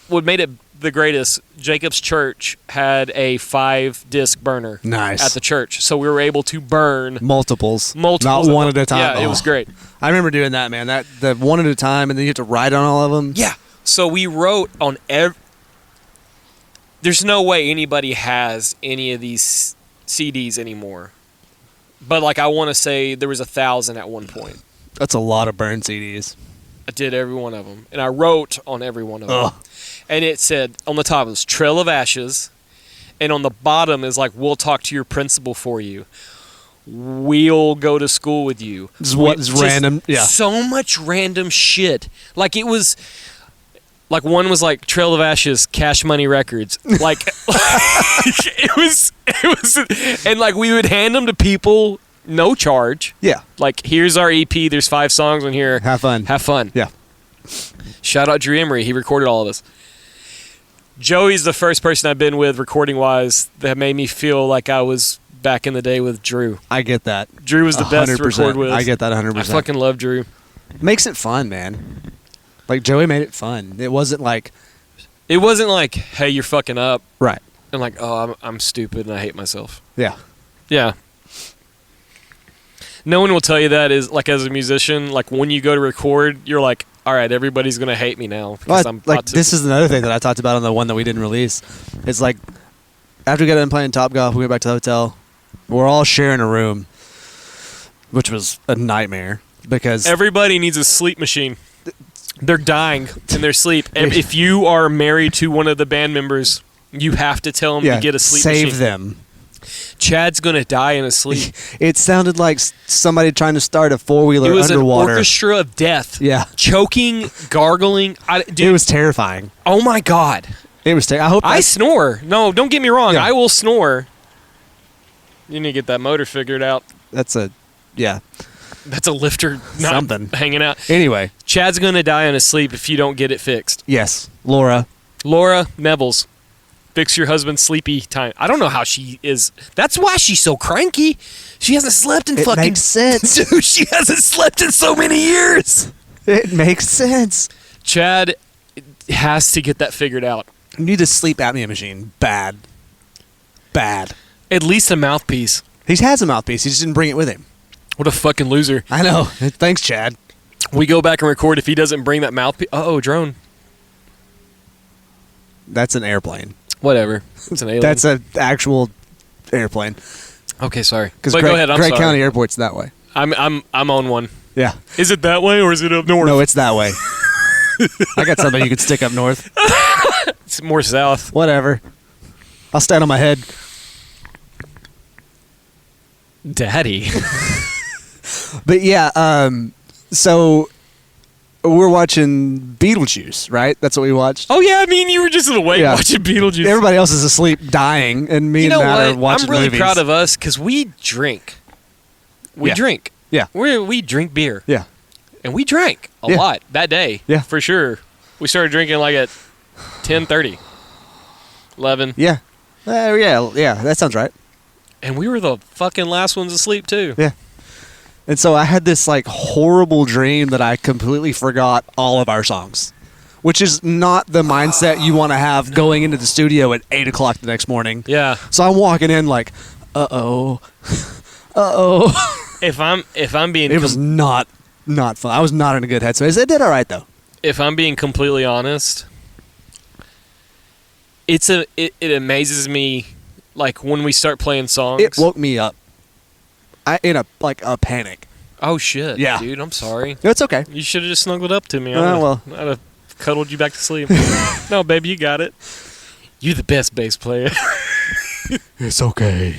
A: what made it the greatest, Jacob's church had a 5-disc burner
B: Nice.
A: at the church. So we were able to burn
B: Multiples. Not
A: of
B: one
A: them.
B: at a time.
A: Yeah, it
B: Oh.
A: was great.
B: I remember doing that, man. The one at a time, and then you have to write on all of them.
A: Yeah. So we wrote on there's no way anybody has any of these CDs anymore. But like I want to say there was 1,000 at one point.
B: That's a lot of burn CDs.
A: I did every one of them, and I wrote on every one of them.
B: Ugh.
A: And it said on the top it was Trail of Ashes, and on the bottom is like, we'll talk to your principal for you. We'll go to school with you.
B: Just random. Yeah.
A: So much random shit. Like it was. Like one was like Trail of Ashes, Cash Money Records. Like it was, and like we would hand them to people, no charge.
B: Yeah.
A: Like here's our EP. There's 5 songs on here.
B: Have fun.
A: Have fun.
B: Yeah.
A: Shout out Drew Emery. He recorded all of us. Joey's the first person I've been with recording wise that made me feel like I was back in the day with Drew.
B: I get that.
A: Drew was the best to
B: 100%.
A: record with.
B: I get that 100%.
A: I fucking love Drew.
B: Makes it fun, man. Like Joey made it fun. It wasn't like
A: Hey, you're fucking up.
B: right.
A: And like, oh, I'm stupid and I hate myself.
B: Yeah.
A: Yeah. No one will tell you that is like as a musician, like when you go to record, you're like, all right, everybody's going to hate me now because
B: Well,
A: I'm
B: like
A: about to.
B: this is another thing that I talked about on the one that we didn't release. It's like after we got done playing Top Golf, we went back to the hotel. We're all sharing a room, which was a nightmare because
A: Everybody needs a sleep machine. They're dying in their sleep. And if you are married to one of the band members, you have to tell them to get a sleep
B: save
A: machine.
B: them.
A: Chad's going to die in his sleep.
B: It sounded like somebody trying to start a 4-wheeler
A: It was
B: underwater.
A: an orchestra of death.
B: Yeah.
A: Choking, gargling. Dude,
B: It was terrifying.
A: oh my God.
B: It was I hope
A: I snore. No, don't get me wrong.
B: Yeah.
A: I will snore. You need to get that motor figured out.
B: that's a yeah.
A: That's a lifter not
B: Something.
A: hanging out.
B: Anyway,
A: Chad's going to die in his sleep if you don't get it fixed.
B: yes, Laura.
A: Laura Nevels, fix your husband's sleepy time. I don't know how she is. That's why she's so cranky. She hasn't slept in
B: It
A: fucking...
B: makes sense.
A: Dude, she hasn't slept in so many years.
B: It makes sense.
A: Chad has to get that figured out.
B: You need a sleep apnea machine. Bad.
A: At least a mouthpiece.
B: He has a mouthpiece. He just didn't bring it with him.
A: What a fucking loser.
B: I know. Thanks, Chad.
A: We go back and record if he doesn't bring that mouthpiece. Uh-oh, drone.
B: That's an airplane.
A: Whatever. It's an alien.
B: That's an actual airplane.
A: Okay, sorry.
B: Because
A: But go ahead, I'm
B: Gregg
A: sorry.
B: County Airport's that way.
A: I'm on one.
B: Yeah.
A: Is it that way or is it up north?
B: No, it's that way. I got something you could stick up north.
A: It's more south.
B: Whatever. I'll stand on my head.
A: Daddy.
B: But yeah, so we're watching Beetlejuice, right? That's what we watched.
A: Oh yeah, I mean you were just awake
B: Yeah.
A: watching Beetlejuice.
B: Everybody else is asleep, dying, and me
A: You know
B: and Matt are
A: what?
B: watching
A: I'm really
B: movies.
A: proud of us because we drink. We
B: Yeah.
A: drink.
B: Yeah.
A: We drink beer.
B: Yeah.
A: And we drank a
B: Yeah.
A: lot that day.
B: Yeah.
A: For sure. We started drinking like at 10:30, 11.
B: Yeah. Yeah. That sounds right.
A: And we were the fucking last ones asleep too.
B: Yeah. And so I had this like horrible dream that I completely forgot all of our songs, which is not the mindset you want to have going into the studio at 8 o'clock the next morning.
A: Yeah.
B: So I'm walking in like, uh-oh.
A: If I'm being
B: It was not fun. I was not in a good headspace. It did all right, though.
A: if I'm being completely honest, it amazes me like when we start playing songs.
B: It woke me up. In a panic.
A: Oh shit.
B: Yeah.
A: Dude, I'm sorry.
B: It's okay.
A: You should have just snuggled up to me.
B: Well.
A: I'd have cuddled you back to sleep. No, baby, you got it. You the best bass player.
B: It's okay.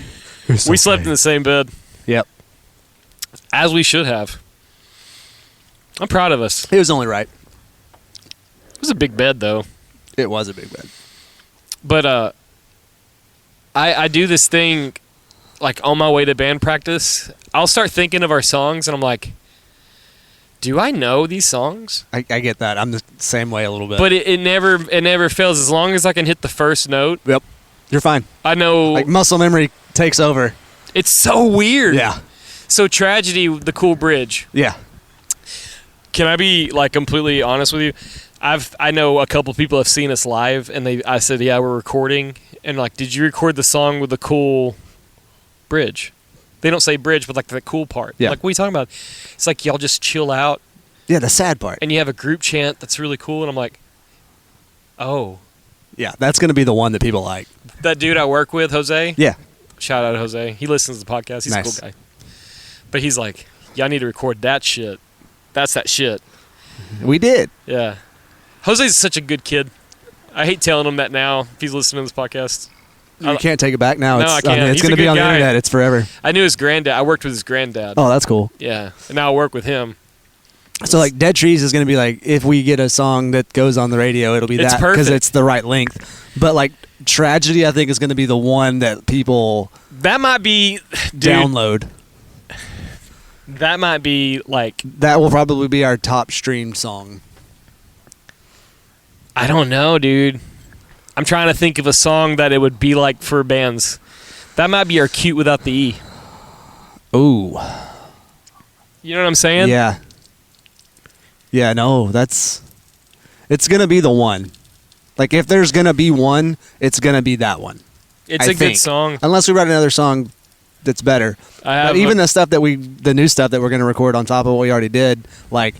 A: We slept in the same bed,
B: Yep.
A: as we should have. I'm proud of us.
B: It was only right.
A: It was a big bed, though.
B: It was a big bed.
A: But I do this thing, like on my way to band practice. I'll start thinking of our songs, and I'm like, do I know these songs?
B: I get that. I'm the same way a little bit.
A: But it never fails. As long as I can hit the first note,
B: Yep. You're fine.
A: I know.
B: Like muscle memory takes over.
A: It's so weird.
B: Yeah.
A: So Tragedy, the cool bridge.
B: Yeah.
A: Can I be like completely honest with you? I know a couple people have seen us live, and I said, yeah, we're recording, and like, did you record the song with the cool bridge? They don't say bridge, but like the cool part.
B: Yeah.
A: Like, what are you talking about? It's like y'all just chill out,
B: Yeah, the sad part.
A: and you have a group chant that's really cool, and I'm like, oh,
B: Yeah, that's going to be the one that people like.
A: that dude I work with, Jose.
B: Yeah.
A: Shout out to Jose. He listens to the podcast. He's
B: Nice.
A: a cool guy. But he's like, y'all need to record that shit. That's that shit.
B: We did.
A: Yeah. Jose's such a good kid. I hate telling him that now if he's listening to this podcast.
B: You can't take it back now.
A: No,
B: It's,
A: I can't.
B: it's
A: He's
B: going
A: a
B: to be
A: good
B: on the
A: guy.
B: internet. It's forever.
A: I knew his granddad. I worked with his granddad.
B: Oh, that's cool.
A: Yeah. And now I work with him.
B: So like Dead Trees is going to be like, if we get a song that goes on the radio, it'll be
A: It's
B: that because
A: perfect.
B: it's the right length. But like Tragedy, I think is going to be the one that people
A: That might be, dude,
B: download.
A: that might be like,
B: That will probably be our top streamed song.
A: I don't know, dude. I'm trying to think of a song that it would be like for bands. That might be our Cute Without the E.
B: Ooh.
A: You know what I'm saying?
B: Yeah. Yeah, no, it's going to be the one. Like if there's going to be one, it's going to be that one.
A: It's
B: I
A: a good
B: think.
A: song.
B: Unless we write another song that's better.
A: I have
B: But even the stuff that the new stuff that we're going to record on top of what we already did, like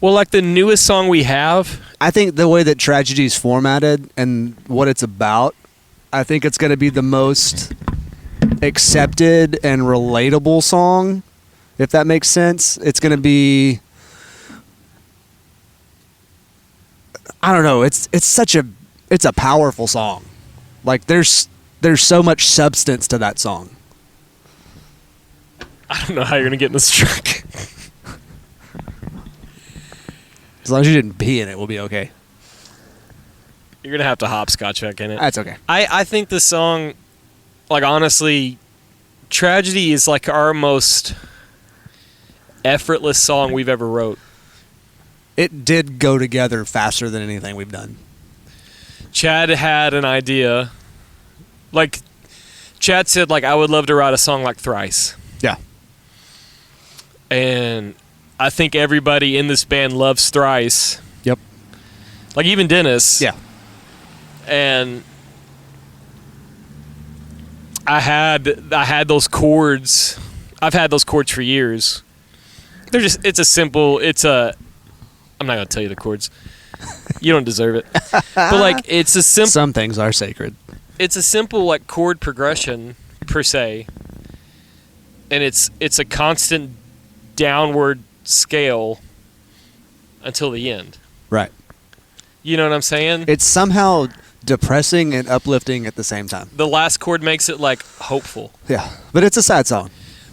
A: well, like the newest song we have,
B: I think the way that Tragedy's formatted and what it's about, I think it's going to be the most accepted and relatable song, if that makes sense. It's going to be, I don't know, it's a powerful song. Like there's so much substance to that song.
A: I don't know how you're going to get in this truck.
B: As long as you didn't pee in it, we'll be okay.
A: You're going to have to hopscotch back in it.
B: That's okay.
A: I think the song, like honestly, Tragedy is like our most effortless song we've ever wrote.
B: It did go together faster than anything we've done.
A: Chad had an idea. Like, Chad said, like, I would love to write a song like Thrice.
B: Yeah.
A: And I think everybody in this band loves Thrice.
B: Yep.
A: Like, even Dennis.
B: Yeah.
A: And I had those chords. I've had those chords for years. I'm not going to tell you the chords. You don't deserve it. But like it's a simple
B: Some things are sacred.
A: it's a simple like chord progression per se. And it's a constant downward scale until the end.
B: Right.
A: You know what I'm saying?
B: It's somehow depressing and uplifting at the same time.
A: The last chord makes it like hopeful.
B: Yeah. But it's a sad song.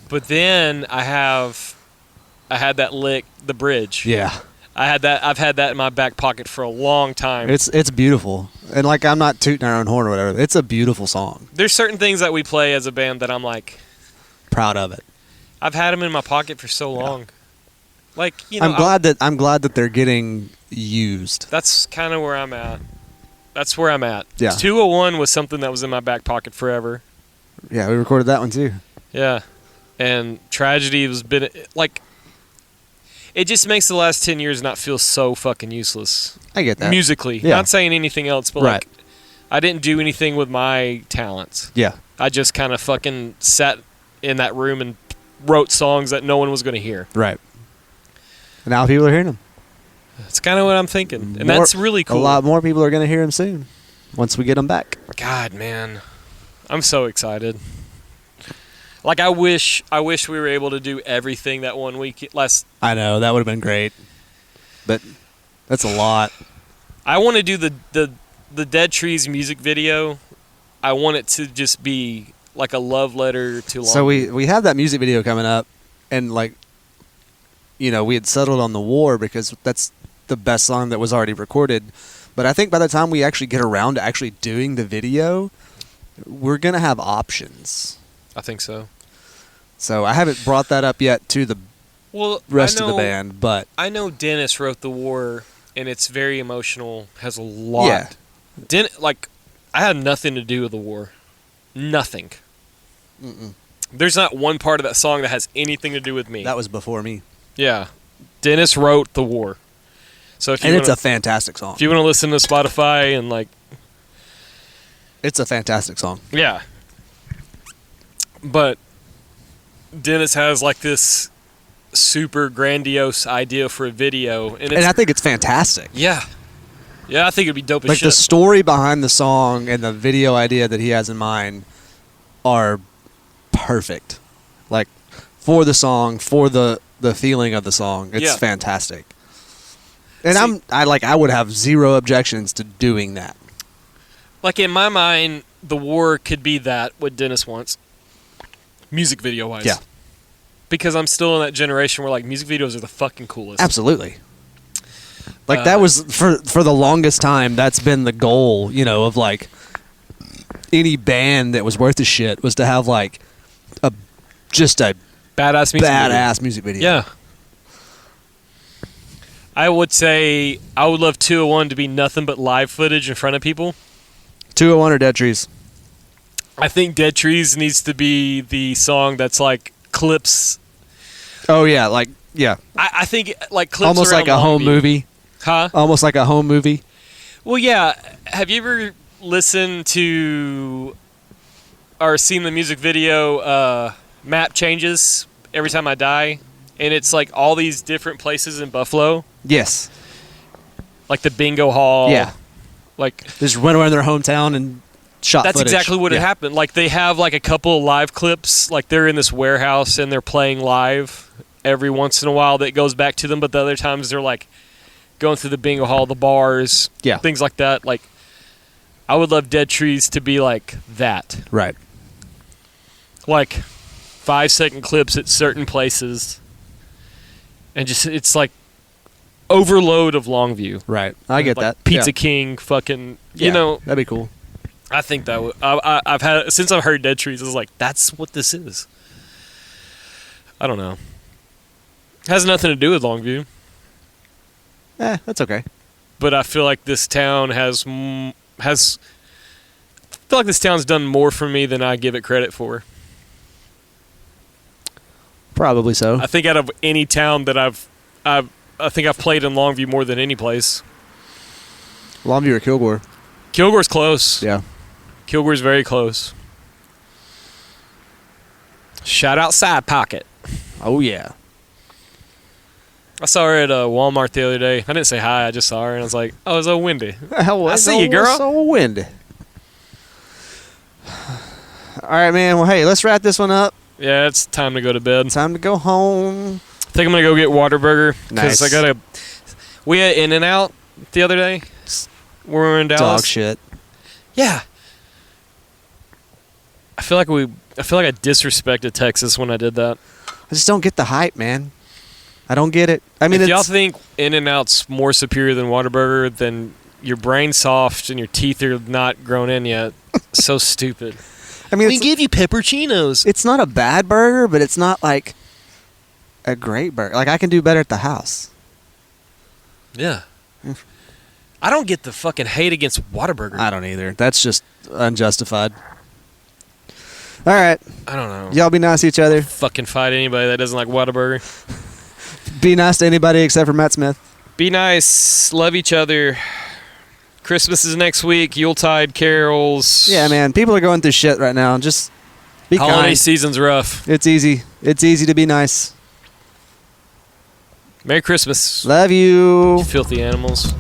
A: But then I had that lick, the bridge.
B: Yeah.
A: I've had that in my back pocket for a long time.
B: It's beautiful. And like I'm not tooting our own horn or whatever. It's a beautiful song.
A: There's certain things that we play as a band that I'm like
B: Proud of it.
A: I've had them in my pocket for so long. Like, you know,
B: I'm glad that they're getting used.
A: that's kind of where I'm at. That's where I'm at.
B: Yeah.
A: 201 was something that was in my back pocket forever.
B: Yeah, we recorded that one too.
A: Yeah. And Tragedy has been like it just makes the last 10 years not feel so fucking useless.
B: I get that.
A: Musically.
B: Yeah.
A: Not saying anything else, but
B: Right.
A: like I didn't do anything with my talents.
B: Yeah.
A: I just kind of fucking sat in that room and wrote songs that no one was going to hear.
B: Right. And now people are hearing them.
A: That's kind of what I'm thinking. And that's really cool.
B: A lot more people are going to hear them soon once we get them back.
A: God, man. I'm so excited. Like I wish we were able to do everything that one week last.
B: I know, that would have been great. But that's a lot.
A: I want to do the Dead Trees music video. I want it to just be like a love letter to Long.
B: So we have that music video coming up, and like, you know, we had settled on The War because that's the best song that was already recorded. But I think by the time we actually get around to actually doing the video, we're gonna have options.
A: I think so.
B: So I haven't brought that up yet to the rest of the band, but
A: I know Dennis wrote The War, and it's very emotional. Has a lot.
B: Yeah.
A: Like I had nothing to do with The War. Nothing.
B: Mm-mm.
A: There's not one part of that song that has anything to do with me.
B: That was before me.
A: Yeah. Dennis wrote The War. So if you
B: And
A: wanna,
B: it's a fantastic song.
A: if you want to listen to Spotify and like,
B: It's a fantastic song.
A: yeah. But Dennis has like this super grandiose idea for a video, and it's,
B: And I think it's fantastic.
A: yeah, I think it'd be dope as
B: Like
A: shit.
B: the story behind the song and the video idea that he has in mind are perfect. Like for the song, for the feeling of the song, it's
A: Yeah.
B: fantastic. And I would have zero objections to doing that.
A: Like in my mind, The War could be that what Dennis wants, music video wise.
B: Yeah.
A: Because I'm still in that generation where like music videos are the fucking coolest.
B: Absolutely. Like that was for the longest time. That's been the goal, of like any band that was worth a shit was to have like a
A: Badass music.
B: badass music video.
A: Yeah. I would say I would love 201 to be nothing but live footage in front of people.
B: 201 or Dead Trees.
A: I think Dead Trees needs to be the song that's like clips.
B: Oh yeah, yeah.
A: I think like clips
B: Almost
A: around
B: like a home
A: Longview.
B: movie.
A: Huh?
B: Almost like a home movie.
A: Well, yeah. Have you ever listened to or seen the music video Map Changes Every Time I Die? And it's like all these different places in Buffalo.
B: Yes.
A: Like the bingo hall.
B: Yeah.
A: Like
B: Just went around their hometown and shot
A: that's
B: footage.
A: exactly what
B: Yeah.
A: had happened. Like they have like a couple of live clips. Like they're in this warehouse and they're playing live every once in a while that goes back to them. But the other times they're like going through the bingo hall, the bars,
B: Yeah.
A: things like that. Like I would love Dead Trees to be like that.
B: Right.
A: Like 5-second clips at certain places. And just it's like overload of Longview.
B: Right. I get
A: Like
B: that.
A: Pizza
B: Yeah.
A: King, fucking,
B: Yeah, that'd be cool.
A: I think that would. I've had since I've heard Dead Trees. I was like, that's what this is. I don't know. Has nothing to do with Longview,
B: That's okay.
A: but I feel like this town has. I feel like this town's done more for me than I give it credit for.
B: Probably so.
A: I think out of any town that I think I've played in Longview more than any place.
B: Longview or Kilgore.
A: Kilgore's close.
B: Yeah.
A: Kilgore's very close. Shout out Side Pocket.
B: Oh yeah.
A: I saw her at Walmart the other day. I didn't say hi. I just saw her and I was like, "Oh, it's so windy." I see you, girl.
B: So windy. All right, man. Well, hey, let's wrap this one up.
A: Yeah, it's time to go to bed.
B: Time to go home.
A: I think I'm gonna go get Whataburger because
B: Nice.
A: We had In-N-Out the other day. We were in Dallas.
B: Dog shit.
A: Yeah. I feel like I disrespected Texas when I did that.
B: I just don't get the hype, man. I don't get it. I mean,
A: If y'all
B: it's
A: think In-N-Out's more superior than Whataburger, then your brain's soft and your teeth are not grown in yet. So stupid.
B: I mean,
A: We
B: it's,
A: give you pepperoncinos.
B: it's not a bad burger, but it's not like a great burger. Like I can do better at the house.
A: Yeah. I don't get the fucking hate against Whataburger.
B: I don't either. That's just unjustified. All right,
A: I don't know.
B: y'all be nice to each other.
A: Fucking fight anybody that doesn't like Whataburger.
B: Be nice to anybody except for Matt Smith.
A: Be nice. Love each other. Christmas is next week. Yuletide carols.
B: Yeah, man. People are going through shit right now. Just be
A: Holiday
B: kind.
A: season's rough.
B: It's easy. It's easy to be nice.
A: Merry Christmas,
B: Love you.
A: you filthy animals.